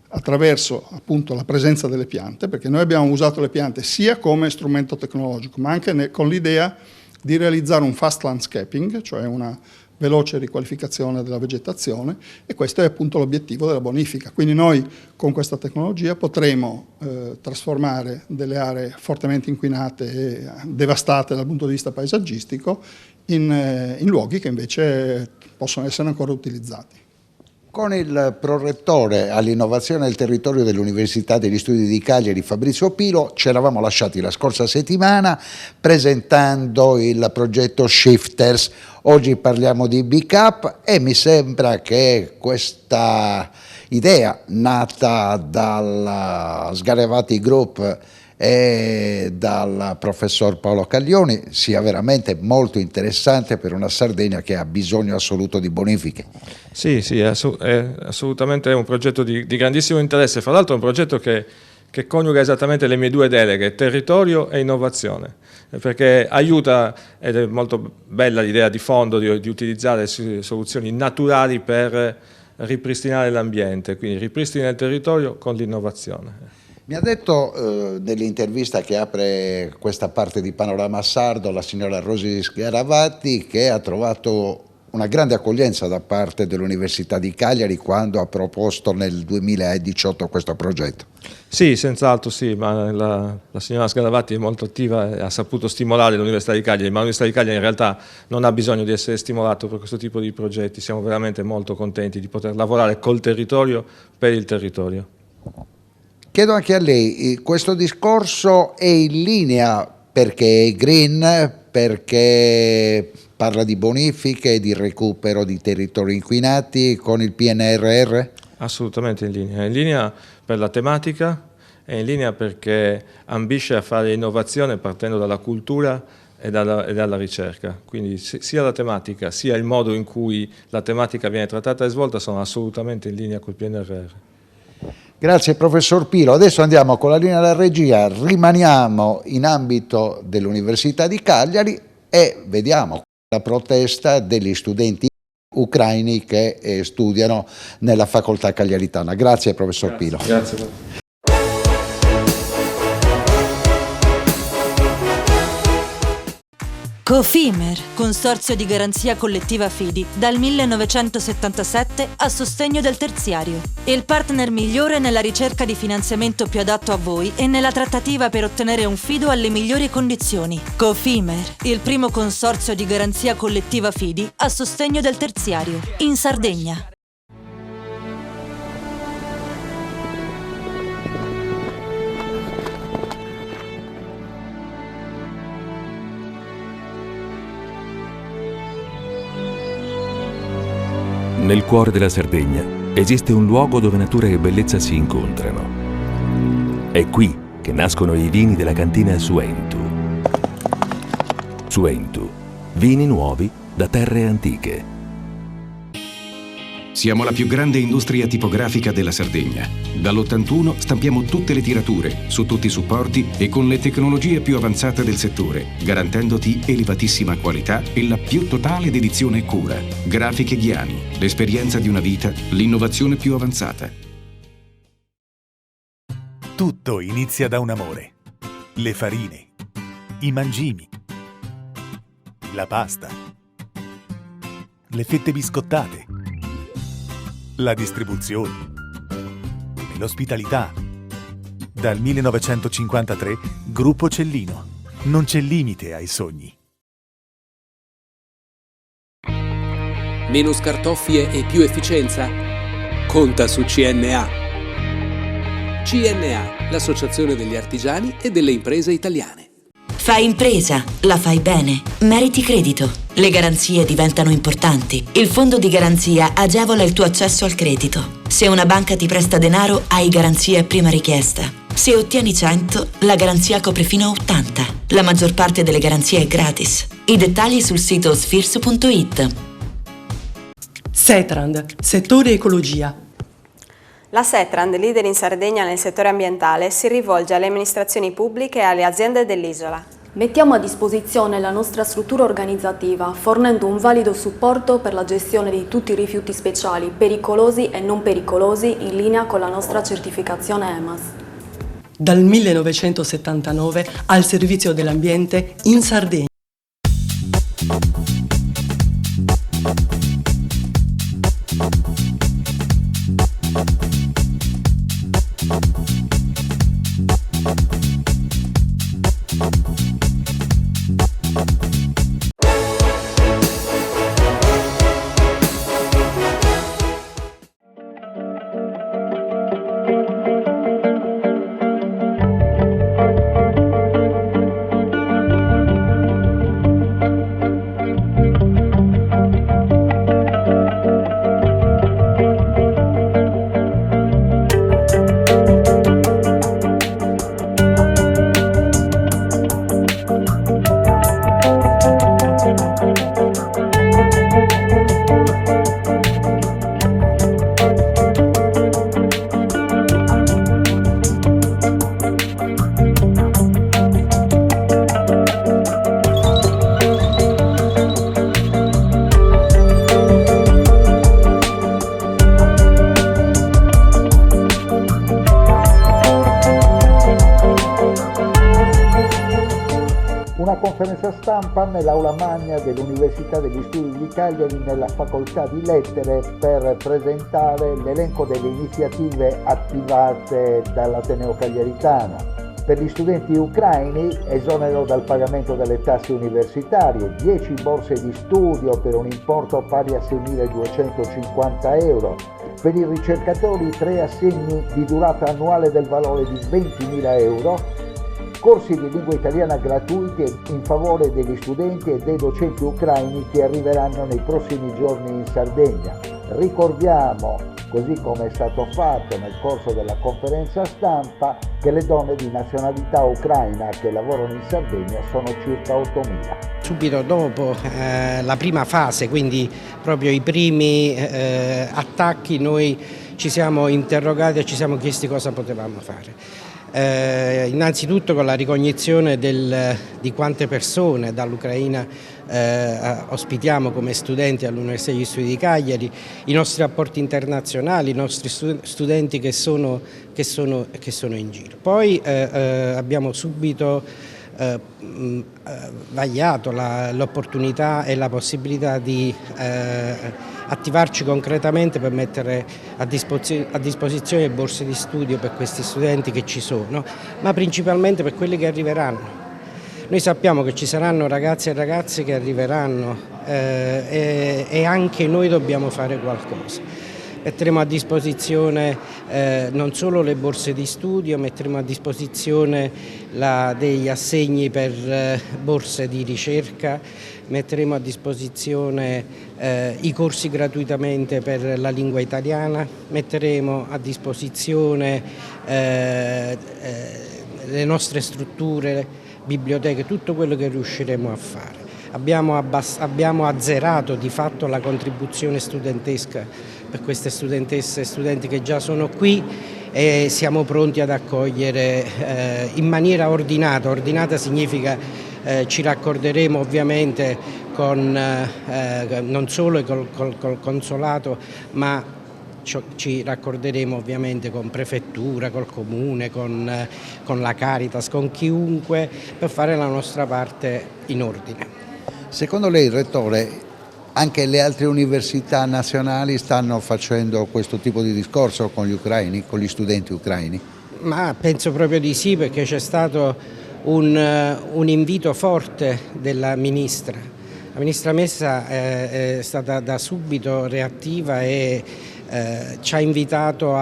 attraverso appunto la presenza delle piante, perché noi abbiamo usato le piante sia come strumento tecnologico, ma anche con l'idea di realizzare un fast landscaping, cioè una veloce riqualificazione della vegetazione, e questo è appunto l'obiettivo della bonifica. Quindi noi con questa tecnologia potremo trasformare delle aree fortemente inquinate e devastate dal punto di vista paesaggistico in luoghi che invece possono essere ancora utilizzati. Con il prorettore all'innovazione del territorio dell'Università degli Studi di Cagliari, Fabrizio Pilo, ci eravamo lasciati la scorsa settimana presentando il progetto Shifters. Oggi parliamo di Bicap e mi sembra che questa idea nata dal Sgarevati Group e dal professor Paolo Caglioni sia veramente molto interessante per una Sardegna che ha bisogno assoluto di bonifiche. Sì, è assolutamente un progetto di grandissimo interesse, fra l'altro è un progetto che coniuga esattamente le mie 2 deleghe, territorio e innovazione, perché aiuta, ed è molto bella l'idea di fondo di utilizzare soluzioni naturali per ripristinare l'ambiente, quindi ripristina il territorio con l'innovazione. Mi ha detto nell'intervista che apre questa parte di Panorama Sardo la signora Rosi Sgaravati che ha trovato una grande accoglienza da parte dell'Università di Cagliari quando ha proposto nel 2018 questo progetto. Sì, senz'altro sì, ma la signora Sgaravati è molto attiva e ha saputo stimolare l'Università di Cagliari, ma l'Università di Cagliari in realtà non ha bisogno di essere stimolato per questo tipo di progetti, siamo veramente molto contenti di poter lavorare col territorio per il territorio. Chiedo anche a lei, questo discorso è in linea perché è green, perché parla di bonifiche e di recupero di territori inquinati con il PNRR? Assolutamente in linea per la tematica, è in linea perché ambisce a fare innovazione partendo dalla cultura e dalla ricerca, quindi sia la tematica sia il modo in cui la tematica viene trattata e svolta sono assolutamente in linea col PNRR. Grazie professor Pilo, adesso andiamo con la linea della regia, rimaniamo in ambito dell'Università di Cagliari e vediamo la protesta degli studenti ucraini che studiano nella facoltà cagliaritana. Grazie professor Pilo. Grazie. Cofimer, consorzio di garanzia collettiva Fidi, dal 1977 a sostegno del terziario. Il partner migliore nella ricerca di finanziamento più adatto a voi e nella trattativa per ottenere un fido alle migliori condizioni. Cofimer, il primo consorzio di garanzia collettiva Fidi a sostegno del terziario, in Sardegna. Nel cuore della Sardegna esiste un luogo dove natura e bellezza si incontrano. È qui che nascono i vini della cantina Suentu. Suentu, vini nuovi da terre antiche. Siamo la più grande industria tipografica della Sardegna. Dall'81 stampiamo tutte le tirature, su tutti i supporti e con le tecnologie più avanzate del settore, garantendoti elevatissima qualità e la più totale dedizione e cura. Grafiche Ghiani, l'esperienza di una vita, l'innovazione più avanzata. Tutto inizia da un amore. Le farine, i mangimi, la pasta, le fette biscottate, la distribuzione e l'ospitalità. Dal 1953, Gruppo Cellino. Non c'è limite ai sogni. Meno scartoffie e più efficienza? Conta su CNA. CNA, l'associazione degli artigiani e delle imprese italiane. Fai impresa, la fai bene, meriti credito. Le garanzie diventano importanti. Il fondo di garanzia agevola il tuo accesso al credito. Se una banca ti presta denaro, hai garanzia a prima richiesta. Se ottieni 100, la garanzia copre fino a 80. La maggior parte delle garanzie è gratis. I dettagli sul sito sfirso.it. Setrand, settore ecologia. La Setrand, leader in Sardegna nel settore ambientale, si rivolge alle amministrazioni pubbliche e alle aziende dell'isola. Mettiamo a disposizione la nostra struttura organizzativa, fornendo un valido supporto per la gestione di tutti i rifiuti speciali, pericolosi e non pericolosi, in linea con la nostra certificazione EMAS. Dal 1979 al servizio dell'ambiente in Sardegna. Conferenza stampa nell'aula magna dell'Università degli Studi di Cagliari nella facoltà di lettere per presentare l'elenco delle iniziative attivate dall'Ateneo Cagliaritano. Per gli studenti ucraini esonero dal pagamento delle tasse universitarie, 10 borse di studio per un importo pari a 6.250 euro. Per i ricercatori 3 assegni di durata annuale del valore di 20.000 euro. Corsi di lingua italiana gratuiti in favore degli studenti e dei docenti ucraini che arriveranno nei prossimi giorni in Sardegna. Ricordiamo, così come è stato fatto nel corso della conferenza stampa, che le donne di nazionalità ucraina che lavorano in Sardegna sono circa 8.000. Subito dopo la prima fase, quindi proprio i primi attacchi, noi ci siamo interrogati e ci siamo chiesti cosa potevamo fare. Innanzitutto con la ricognizione di quante persone dall'Ucraina ospitiamo come studenti all'Università degli Studi di Cagliari, i nostri rapporti internazionali, i nostri studenti che sono in giro. Poi abbiamo subito vagliato l'opportunità e la possibilità di attivarci concretamente per mettere a disposizione borse di studio per questi studenti che ci sono, ma principalmente per quelli che arriveranno. Noi sappiamo che ci saranno ragazzi e ragazze che arriveranno e anche noi dobbiamo fare qualcosa. Metteremo a disposizione non solo le borse di studio, metteremo a disposizione degli assegni per borse di ricerca, metteremo a disposizione i corsi gratuitamente per la lingua italiana, metteremo a disposizione le nostre strutture, biblioteche, tutto quello che riusciremo a fare. Abbiamo azzerato di fatto la contribuzione studentesca per queste studentesse e studenti che già sono qui e siamo pronti ad accogliere in maniera ordinata. Ordinata significa ci raccorderemo ovviamente non solo col consolato, ma ci raccorderemo ovviamente con prefettura, col comune, con la Caritas, con chiunque per fare la nostra parte in ordine. Secondo lei, Rettore, anche le altre università nazionali stanno facendo questo tipo di discorso con gli ucraini, con gli studenti ucraini? Ma penso proprio di sì, perché c'è stato un invito forte della Ministra. La Ministra Messa è stata da subito reattiva e ci ha invitato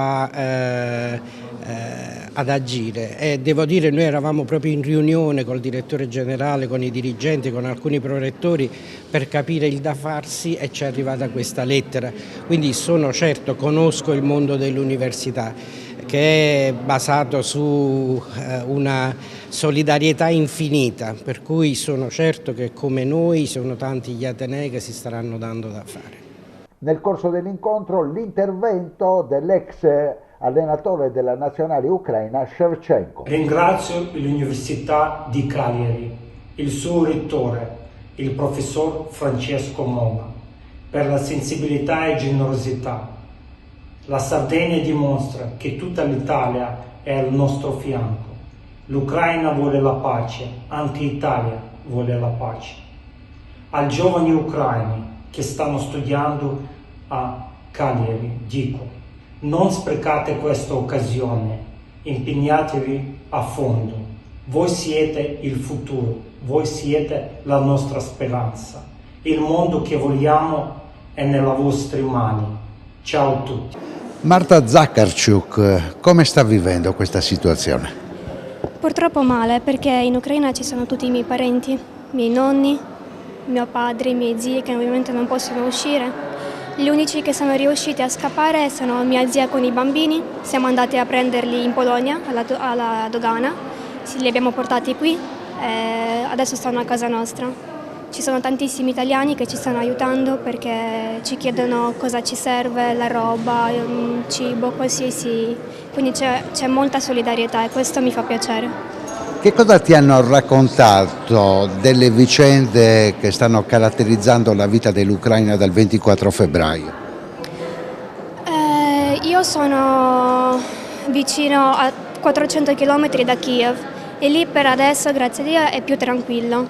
ad agire e devo dire noi eravamo proprio in riunione col direttore generale, con i dirigenti, con alcuni prorettori per capire il da farsi e ci è arrivata questa lettera. Quindi sono certo, conosco il mondo dell'università che è basato su una solidarietà infinita, per cui sono certo che come noi sono tanti gli atenei che si staranno dando da fare. Nel corso dell'incontro l'intervento dell'ex allenatore della nazionale ucraina Shevchenko. Ringrazio l'Università di Cagliari, il suo rettore, il professor Francesco Mola, per la sensibilità e generosità. La Sardegna dimostra che tutta l'Italia è al nostro fianco. L'Ucraina vuole la pace, anche l'Italia vuole la pace. Ai giovani ucraini che stanno studiando a Cagliari dico: non sprecate questa occasione, impegnatevi a fondo. Voi siete il futuro, voi siete la nostra speranza. Il mondo che vogliamo è nelle vostre mani. Ciao a tutti. Marta Zacharchuk, come sta vivendo questa situazione? Purtroppo male, perché in Ucraina ci sono tutti i miei parenti, i miei nonni, mio padre, i miei zii che ovviamente non possono uscire. Gli unici che sono riusciti a scappare sono mia zia con i bambini. Siamo andati a prenderli in Polonia, alla dogana, li abbiamo portati qui e adesso stanno a casa nostra. Ci sono tantissimi italiani che ci stanno aiutando perché ci chiedono cosa ci serve, la roba, cibo, qualsiasi. Quindi c'è molta solidarietà e questo mi fa piacere. Che cosa ti hanno raccontato delle vicende che stanno caratterizzando la vita dell'Ucraina dal 24 febbraio? Io sono vicino a 400 km da Kiev e lì per adesso, grazie a Dio, è più tranquillo.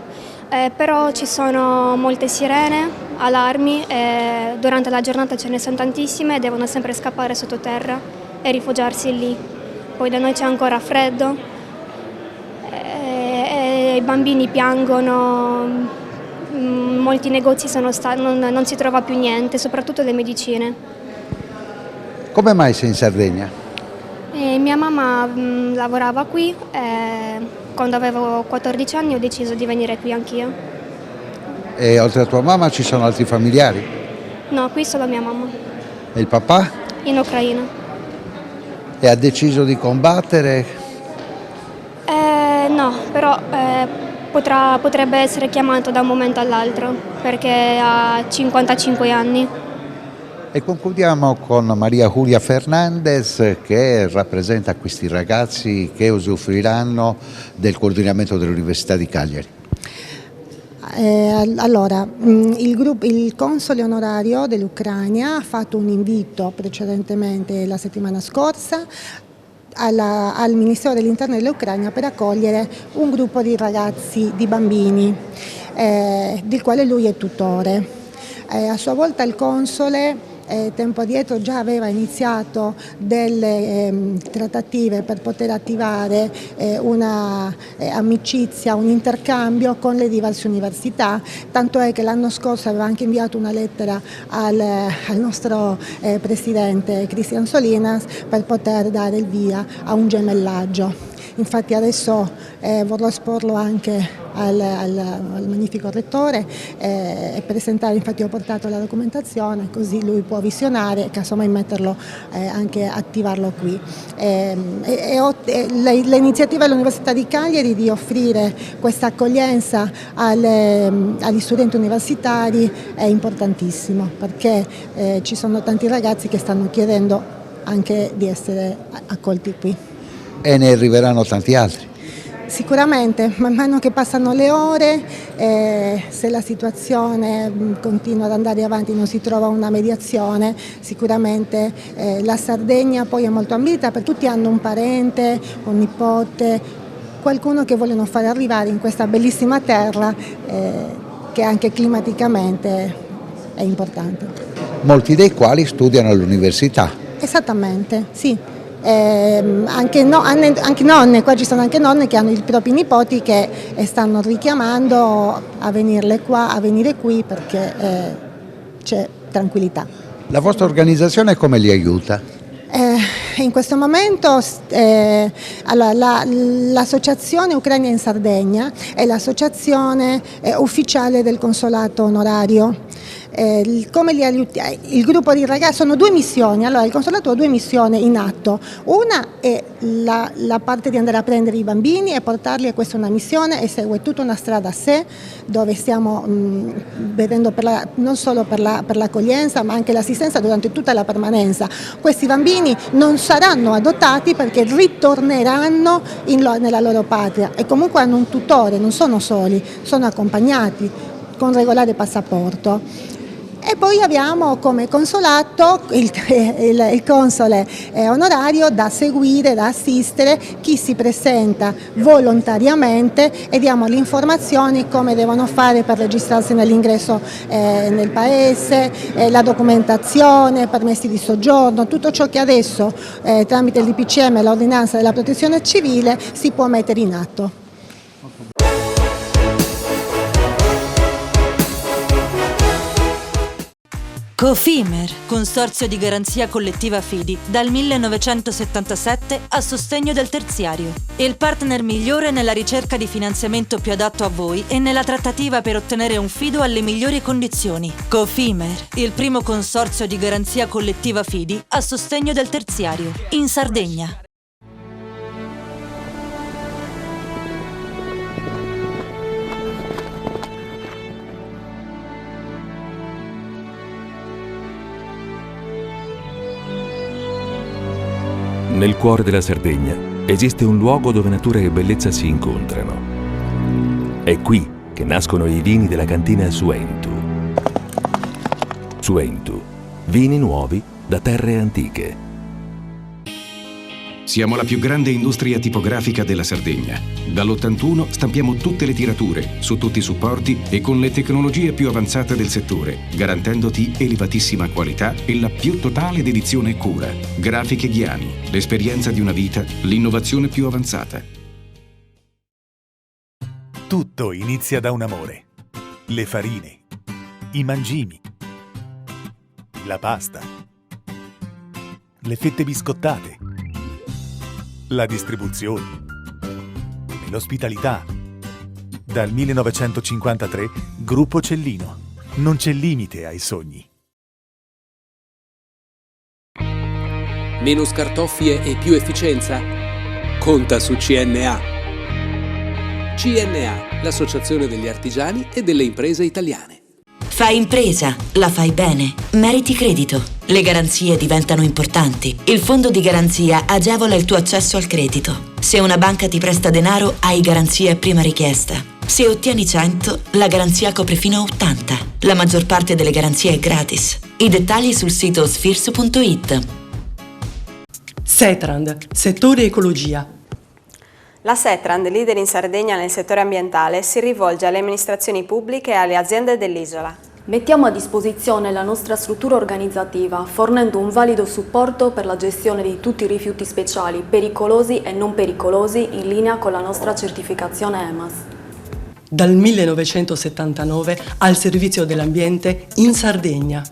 Però ci sono molte sirene, allarmi e durante la giornata ce ne sono tantissime e devono sempre scappare sottoterra e rifugiarsi lì. Poi da noi c'è ancora freddo. I bambini piangono, molti negozi non si trova più niente, soprattutto le medicine. Come mai sei in Sardegna? Mia mamma lavorava qui e quando avevo 14 anni ho deciso di venire qui anch'io. E oltre a tua mamma ci sono altri familiari? No, qui solo mia mamma. E il papà? In Ucraina. E ha deciso di combattere? No, però potrebbe essere chiamato da un momento all'altro perché ha 55 anni. E concludiamo con Maria Julia Fernandez che rappresenta questi ragazzi che usufruiranno del coordinamento dell'Università di Cagliari. Allora, il console onorario dell'Ucraina ha fatto un invito precedentemente la settimana scorsa al Ministero dell'Interno dell'Ucraina per accogliere un gruppo di ragazzi, di bambini, del quale lui è tutore. A sua volta il console tempo addietro già aveva iniziato delle trattative per poter attivare una amicizia, un intercambio con le diverse università, tanto è che l'anno scorso aveva anche inviato una lettera al nostro presidente Cristian Solinas per poter dare il via a un gemellaggio. Infatti adesso vorrò esporlo anche al magnifico rettore e presentare, infatti ho portato la documentazione così lui può visionare e casomai metterlo anche attivarlo qui. L'iniziativa dell'Università di Cagliari di offrire questa accoglienza agli studenti universitari è importantissimo perché ci sono tanti ragazzi che stanno chiedendo anche di essere accolti qui. E ne arriveranno tanti altri. Sicuramente, man mano che passano le ore, se la situazione continua ad andare avanti, non si trova una mediazione, sicuramente la Sardegna poi è molto ambita, per tutti hanno un parente, un nipote, qualcuno che vogliono far arrivare in questa bellissima terra che anche climaticamente è importante. Molti dei quali studiano all'università. Esattamente, sì. Anche nonne, qua ci sono anche nonne che hanno i propri nipoti che stanno richiamando a venire qui perché c'è tranquillità. La vostra organizzazione come li aiuta? In questo momento l'associazione Ucraina in Sardegna è l'associazione ufficiale del consolato onorario. Come il gruppo di ragazzi sono due missioni, allora il consolato ha due missioni in atto, una è la parte di andare a prendere i bambini e portarli, e questa è una missione e segue tutta una strada a sé dove stiamo vedendo non solo per l'accoglienza ma anche l'assistenza durante tutta la permanenza. Questi bambini non saranno adottati perché ritorneranno nella loro patria e comunque hanno un tutore, non sono soli, sono accompagnati con regolare passaporto. E poi abbiamo come consolato il console onorario da seguire, da assistere chi si presenta volontariamente e diamo le informazioni come devono fare per registrarsi nell'ingresso nel paese, la documentazione, permessi di soggiorno, tutto ciò che adesso tramite il DPCM e l'ordinanza della protezione civile si può mettere in atto. Cofimer, consorzio di garanzia collettiva Fidi, dal 1977 a sostegno del terziario. Il partner migliore nella ricerca di finanziamento più adatto a voi e nella trattativa per ottenere un fido alle migliori condizioni. Cofimer, il primo consorzio di garanzia collettiva Fidi a sostegno del terziario, in Sardegna. Nel cuore della Sardegna esiste un luogo dove natura e bellezza si incontrano. È qui che nascono i vini della cantina Suentu. Suentu, vini nuovi da terre antiche. Siamo la più grande industria tipografica della Sardegna. Dall'81 stampiamo tutte le tirature, su tutti i supporti e con le tecnologie più avanzate del settore, garantendoti elevatissima qualità e la più totale dedizione e cura. Grafiche Ghiani, l'esperienza di una vita, l'innovazione più avanzata. Tutto inizia da un amore. Le farine, i mangimi, la pasta, le fette biscottate, la distribuzione e l'ospitalità. Dal 1953, Gruppo Cellino. Non c'è limite ai sogni. Meno scartoffie e più efficienza? Conta su CNA. CNA, l'associazione degli artigiani e delle imprese italiane. Fai impresa, la fai bene, meriti credito. Le garanzie diventano importanti. Il fondo di garanzia agevola il tuo accesso al credito. Se una banca ti presta denaro, hai garanzia a prima richiesta. Se ottieni 100, la garanzia copre fino a 80. La maggior parte delle garanzie è gratis. I dettagli sul sito sfirso.it. Setrand, settore ecologia. La Setrand, leader in Sardegna nel settore ambientale, si rivolge alle amministrazioni pubbliche e alle aziende dell'isola. Mettiamo a disposizione la nostra struttura organizzativa, fornendo un valido supporto per la gestione di tutti i rifiuti speciali, pericolosi e non pericolosi, in linea con la nostra certificazione EMAS. Dal 1979 al servizio dell'ambiente in Sardegna.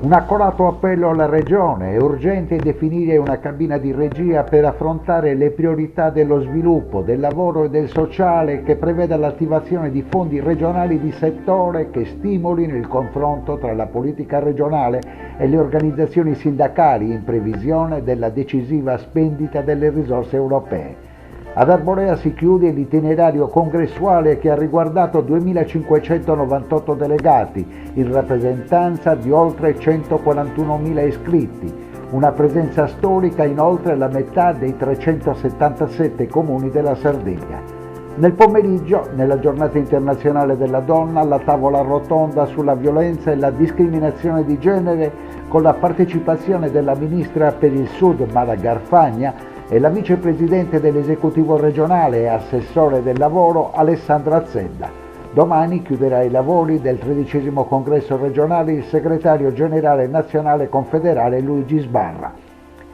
Un accorato appello alla Regione: è urgente definire una cabina di regia per affrontare le priorità dello sviluppo, del lavoro e del sociale, che preveda l'attivazione di fondi regionali di settore che stimolino il confronto tra la politica regionale e le organizzazioni sindacali in previsione della decisiva spendita delle risorse europee. Ad Arborea si chiude l'itinerario congressuale che ha riguardato 2.598 delegati, in rappresentanza di oltre 141.000 iscritti, una presenza storica in oltre la metà dei 377 comuni della Sardegna. Nel pomeriggio, nella giornata internazionale della donna, la tavola rotonda sulla violenza e la discriminazione di genere, con la partecipazione della ministra per il Sud Mara Garfagna e la vicepresidente dell'esecutivo regionale e assessore del lavoro Alessandra Zedda. Domani chiuderà i lavori del 13° congresso regionale il segretario generale nazionale confederale Luigi Sbarra.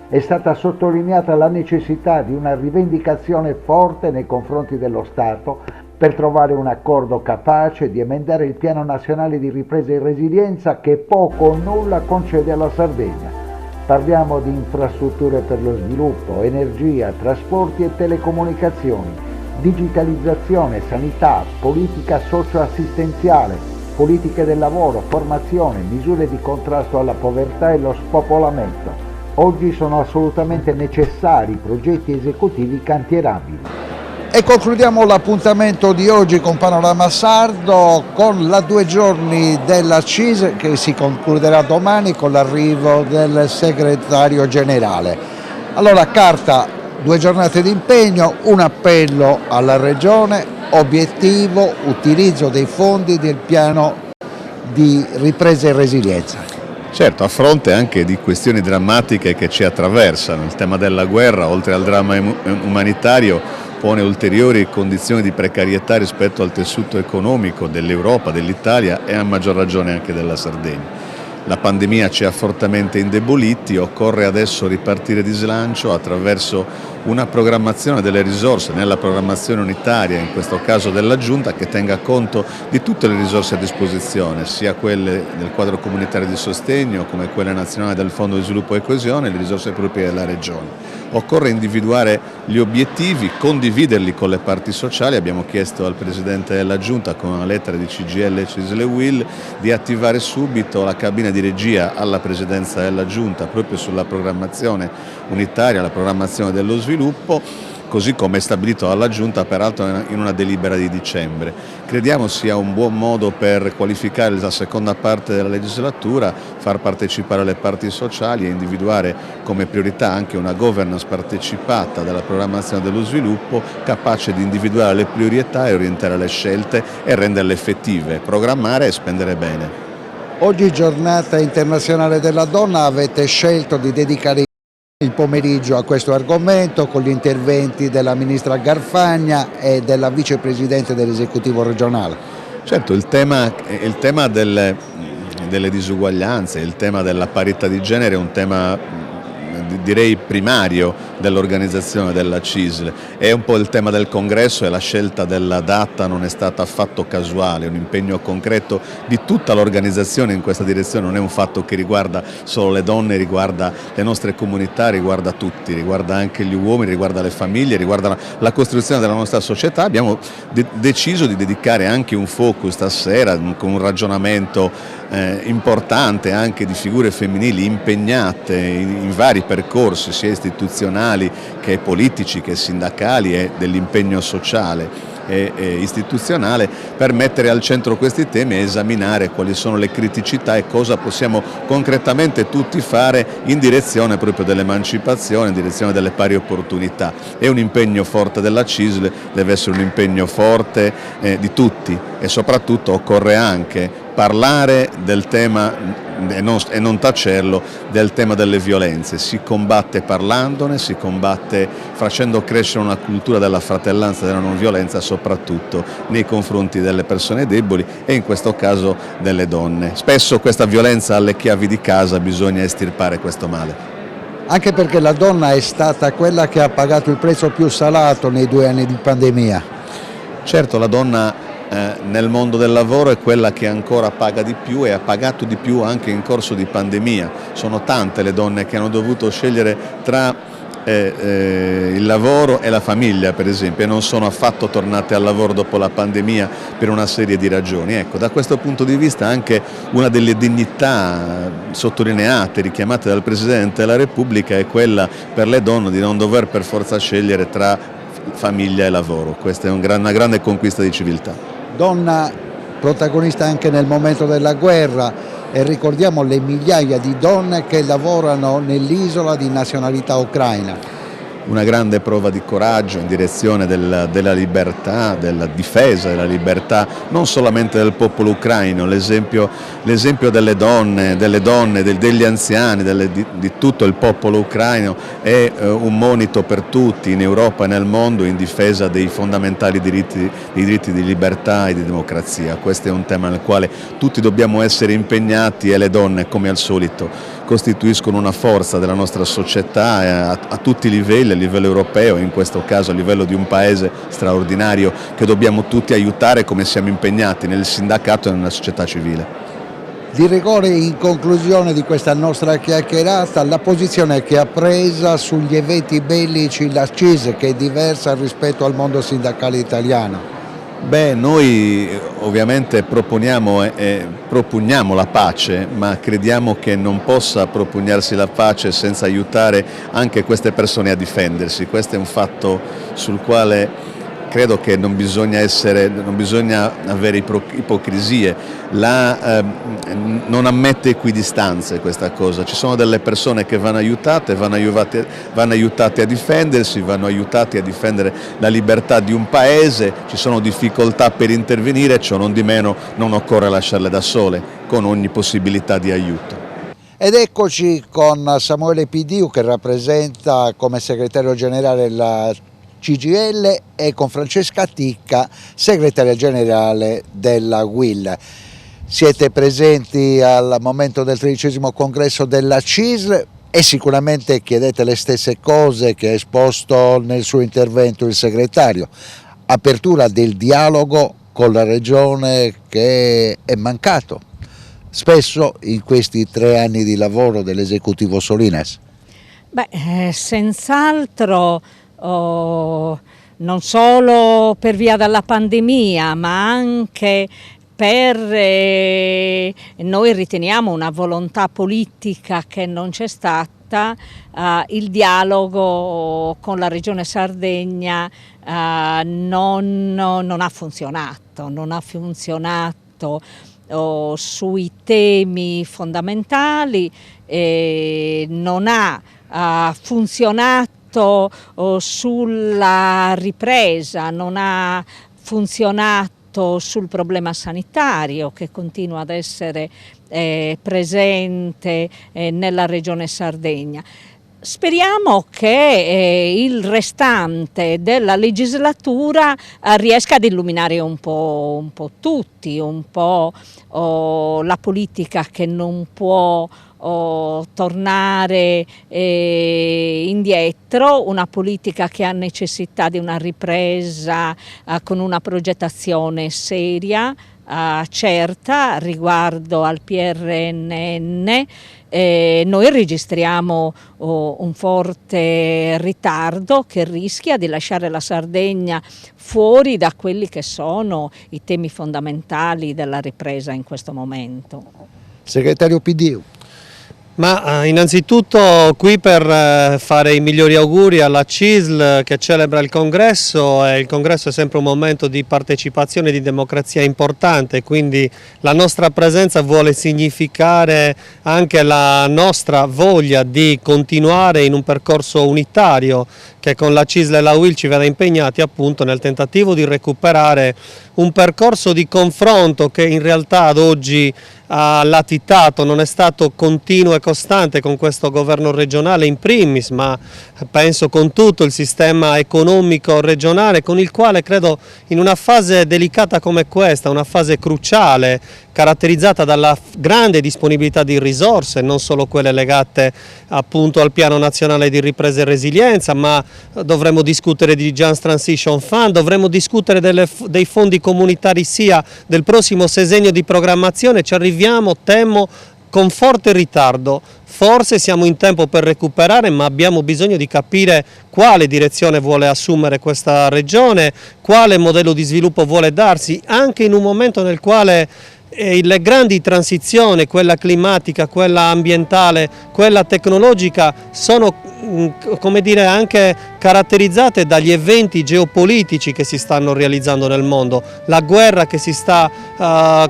È stata sottolineata la necessità di una rivendicazione forte nei confronti dello Stato per trovare un accordo capace di emendare il Piano Nazionale di Ripresa e Resilienza che poco o nulla concede alla Sardegna. Parliamo di infrastrutture per lo sviluppo, energia, trasporti e telecomunicazioni, digitalizzazione, sanità, politica socio-assistenziale, politiche del lavoro, formazione, misure di contrasto alla povertà e lo spopolamento. Oggi sono assolutamente necessari progetti esecutivi cantierabili. E concludiamo l'appuntamento di oggi con Panorama Sardo con la 2 giorni della CISL che si concluderà domani con l'arrivo del segretario generale. Allora, carta, 2 giornate di impegno, un appello alla Regione, obiettivo, utilizzo dei fondi del piano di ripresa e resilienza. Certo, a fronte anche di questioni drammatiche che ci attraversano, il tema della guerra, oltre al dramma umanitario, pone ulteriori condizioni di precarietà rispetto al tessuto economico dell'Europa, dell'Italia e a maggior ragione anche della Sardegna. La pandemia ci ha fortemente indeboliti, occorre adesso ripartire di slancio attraverso una programmazione delle risorse, nella programmazione unitaria, in questo caso della Giunta, che tenga conto di tutte le risorse a disposizione, sia quelle del quadro comunitario di sostegno come quelle nazionali del Fondo di Sviluppo e Coesione e le risorse proprie della Regione. Occorre individuare gli obiettivi, condividerli con le parti sociali. Abbiamo chiesto al Presidente della Giunta, con una lettera di CGIL, CISL e UIL, di attivare subito la cabina di regia alla Presidenza della Giunta proprio sulla programmazione unitaria, la programmazione dello sviluppo, così come stabilito dalla Giunta peraltro in una delibera di dicembre. Crediamo sia un buon modo per qualificare la seconda parte della legislatura, far partecipare le parti sociali e individuare come priorità anche una governance partecipata della programmazione dello sviluppo, capace di individuare le priorità e orientare le scelte e renderle effettive, programmare e spendere bene. Oggi giornata internazionale della donna, avete scelto di dedicare il pomeriggio a questo argomento con gli interventi della Ministra Garfagna e della Vicepresidente dell'Esecutivo regionale. Certo, il tema delle disuguaglianze, il tema della parità di genere è un tema direi primario dell'organizzazione della CISL. È un po' il tema del congresso e la scelta della data non è stata affatto casuale, è un impegno concreto di tutta l'organizzazione in questa direzione, non è un fatto che riguarda solo le donne, riguarda le nostre comunità, riguarda tutti, riguarda anche gli uomini, riguarda le famiglie, riguarda la costruzione della nostra società. Abbiamo deciso di dedicare anche un focus stasera con un ragionamento importante anche di figure femminili impegnate in vari percorsi sia istituzionali che politici che sindacali e dell'impegno sociale e istituzionale, per mettere al centro questi temi e esaminare quali sono le criticità e cosa possiamo concretamente tutti fare in direzione proprio dell'emancipazione, in direzione delle pari opportunità. È un impegno forte della CISL, deve essere un impegno forte di tutti e soprattutto occorre anche parlare del tema e non tacerlo, del tema delle violenze. Si combatte parlandone, si combatte facendo crescere una cultura della fratellanza e della non violenza, soprattutto nei confronti delle persone deboli e in questo caso delle donne. Spesso questa violenza alle chiavi di casa, bisogna estirpare questo male. Anche perché la donna è stata quella che ha pagato il prezzo più salato nei 2 anni di pandemia. Certo, la donna nel mondo del lavoro è quella che ancora paga di più e ha pagato di più anche in corso di pandemia. Sono tante le donne che hanno dovuto scegliere tra il lavoro e la famiglia, per esempio, e non sono affatto tornate al lavoro dopo la pandemia per una serie di ragioni. Ecco, da questo punto di vista anche una delle dignità sottolineate, richiamate dal Presidente della Repubblica è quella per le donne di non dover per forza scegliere tra famiglia e lavoro. Questa è una grande conquista di civiltà. Donna protagonista anche nel momento della guerra e ricordiamo le migliaia di donne che lavorano nell'isola di nazionalità ucraina. Una grande prova di coraggio in direzione della libertà, della difesa della libertà, non solamente del popolo ucraino, l'esempio delle donne, degli anziani, di tutto il popolo ucraino è un monito per tutti in Europa e nel mondo in difesa dei fondamentali diritti di libertà e di democrazia. Questo è un tema nel quale tutti dobbiamo essere impegnati e le donne, come al solito, costituiscono una forza della nostra società a tutti i livelli, a livello europeo, in questo caso a livello di un paese straordinario che dobbiamo tutti aiutare come siamo impegnati nel sindacato e nella società civile. Di rigore, in conclusione di questa nostra chiacchierata, la posizione che ha presa sugli eventi bellici la CISL, che è diversa rispetto al mondo sindacale italiano. Beh, noi ovviamente propugniamo la pace, ma crediamo che non possa propugnarsi la pace senza aiutare anche queste persone a difendersi. Questo è un fatto sul quale credo che non bisogna avere ipocrisie, non ammette equidistanze questa cosa. Ci sono delle persone che vanno aiutate a difendersi, vanno aiutati a difendere la libertà di un paese, ci sono difficoltà per intervenire, ciò non di meno non occorre lasciarle da sole, con ogni possibilità di aiuto. Ed eccoci con Samuele Pidiu, che rappresenta come segretario generale la CGIL, e con Francesca Ticca, segretaria generale della UIL. Siete presenti al momento del 13° congresso della CISL e sicuramente chiedete le stesse cose che ha esposto nel suo intervento il segretario. Apertura del dialogo con la regione che è mancato spesso in questi 3 anni di lavoro dell'esecutivo Solinas. Senz'altro non solo per via della pandemia, ma anche per noi riteniamo una volontà politica che non c'è stata, il dialogo con la Regione Sardegna non ha funzionato sui temi fondamentali, non ha funzionato sulla ripresa, non ha funzionato sul problema sanitario che continua ad essere presente nella Regione Sardegna. Speriamo che il restante della legislatura riesca ad illuminare un po' tutti, un po' la politica che non può tornare indietro, una politica che ha necessità di una ripresa con una progettazione seria, certa riguardo al PRNN. Noi registriamo un forte ritardo che rischia di lasciare la Sardegna fuori da quelli che sono i temi fondamentali della ripresa in questo momento. Segretario Pidiu. Ma innanzitutto qui per fare i migliori auguri alla CISL che celebra il congresso, e il congresso è sempre un momento di partecipazione e di democrazia importante, quindi la nostra presenza vuole significare anche la nostra voglia di continuare in un percorso unitario che con la CISL e la UIL ci vede impegnati appunto nel tentativo di recuperare un percorso di confronto che in realtà ad oggi ha latitato, non è stato continuo e costante con questo governo regionale in primis, ma penso con tutto il sistema economico regionale, con il quale credo in una fase delicata come questa, una fase cruciale, caratterizzata dalla grande disponibilità di risorse, non solo quelle legate appunto al Piano Nazionale di Ripresa e Resilienza, ma dovremo discutere di Just Transition Fund, dovremo discutere dei fondi comunitari sia del prossimo sesennio di programmazione. Ci arriviamo, temo, con forte ritardo. Forse siamo in tempo per recuperare, ma abbiamo bisogno di capire quale direzione vuole assumere questa regione, quale modello di sviluppo vuole darsi, anche in un momento nel quale le grandi transizioni, quella climatica, quella ambientale, quella tecnologica, sono come dire, anche caratterizzate dagli eventi geopolitici che si stanno realizzando nel mondo, la guerra che si sta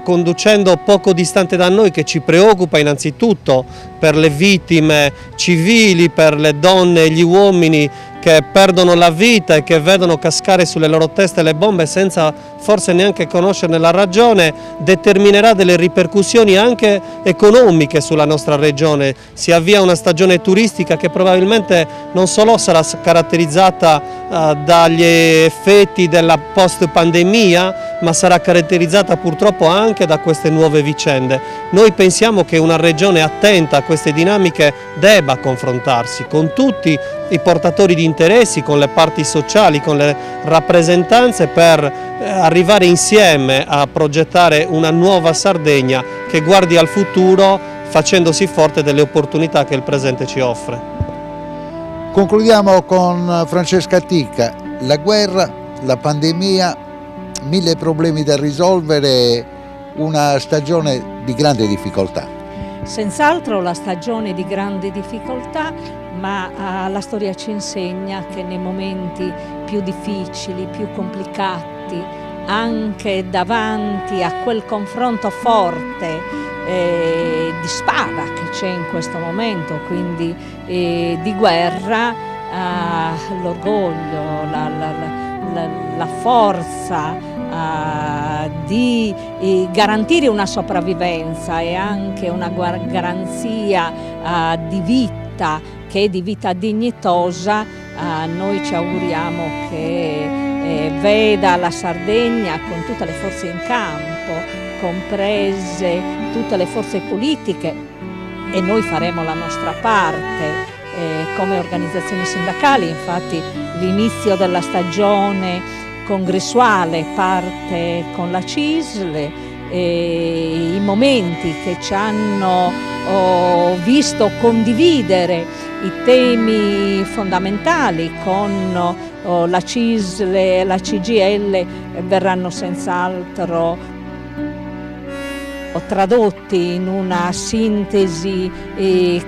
conducendo poco distante da noi, che ci preoccupa innanzitutto per le vittime civili, per le donne e gli uomini che perdono la vita e che vedono cascare sulle loro teste le bombe senza forse neanche conoscerne la ragione, determinerà delle ripercussioni anche economiche sulla nostra regione. Si avvia una stagione turistica che probabilmente non solo sarà caratterizzata dagli effetti della post pandemia, ma sarà caratterizzata purtroppo anche da queste nuove vicende. Noi pensiamo che una regione attenta a queste dinamiche debba confrontarsi con tutti i portatori di interessi, con le parti sociali, con le rappresentanze per arrivare insieme a progettare una nuova Sardegna che guardi al futuro facendosi forte delle opportunità che il presente ci offre. Concludiamo con Francesca Ticca. La guerra, la pandemia, 1000 problemi da risolvere, una stagione di grande difficoltà. Senz'altro la stagione di grande difficoltà, ma la storia ci insegna che nei momenti più difficili, più complicati, anche davanti a quel confronto forte di spada che c'è in questo momento, quindi di guerra, l'orgoglio, la forza di garantire una sopravvivenza e anche una garanzia di vita, che è di vita dignitosa, noi ci auguriamo che veda la Sardegna con tutte le forze in campo, comprese tutte le forze politiche, e noi faremo la nostra parte come organizzazioni sindacali. Infatti l'inizio della stagione congressuale parte con la CISL, i momenti che ci hanno visto condividere i temi fondamentali con la CISL e la CGIL verranno senz'altro tradotti in una sintesi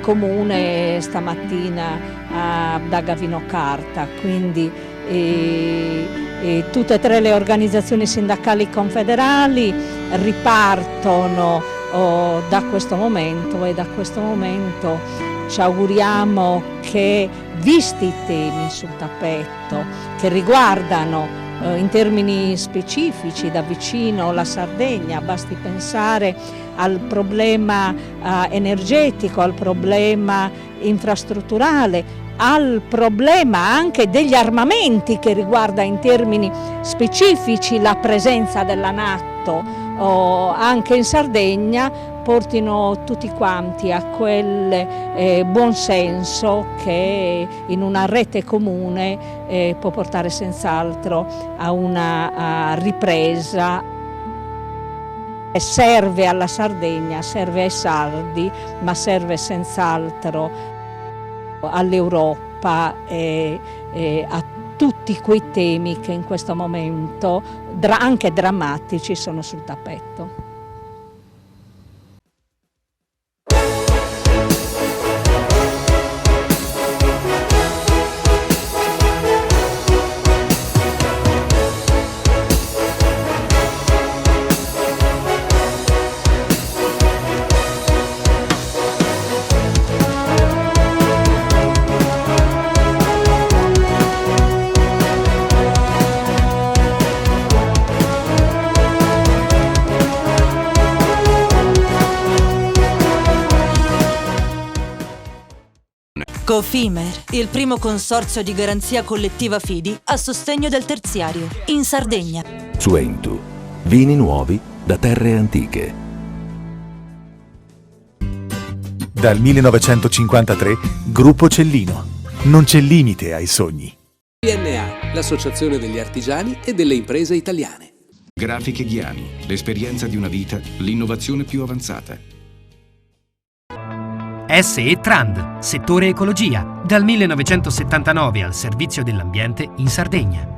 comune stamattina da Gavino Carta. Quindi tutte e tre le organizzazioni sindacali confederali ripartono da questo momento, e da questo momento ci auguriamo che, visti i temi sul tappeto che riguardano in termini specifici da vicino la Sardegna, basti pensare al problema energetico, al problema infrastrutturale, al problema anche degli armamenti che riguarda in termini specifici la presenza della NATO anche in Sardegna, portino tutti quanti a quel buon senso che in una rete comune può portare senz'altro a una ripresa. Serve alla Sardegna, serve ai sardi, ma serve senz'altro all'Europa e a tutti quei temi che in questo momento, anche drammatici, sono sul tappeto. Cofimer, il primo consorzio di garanzia collettiva Fidi a sostegno del terziario, in Sardegna. Suentu, vini nuovi da terre antiche. Dal 1953, Gruppo Cellino. Non c'è limite ai sogni. PNA, l'associazione degli artigiani e delle imprese italiane. Grafiche Ghiani, l'esperienza di una vita, l'innovazione più avanzata. SE Trand, settore ecologia, dal 1979 al servizio dell'ambiente in Sardegna.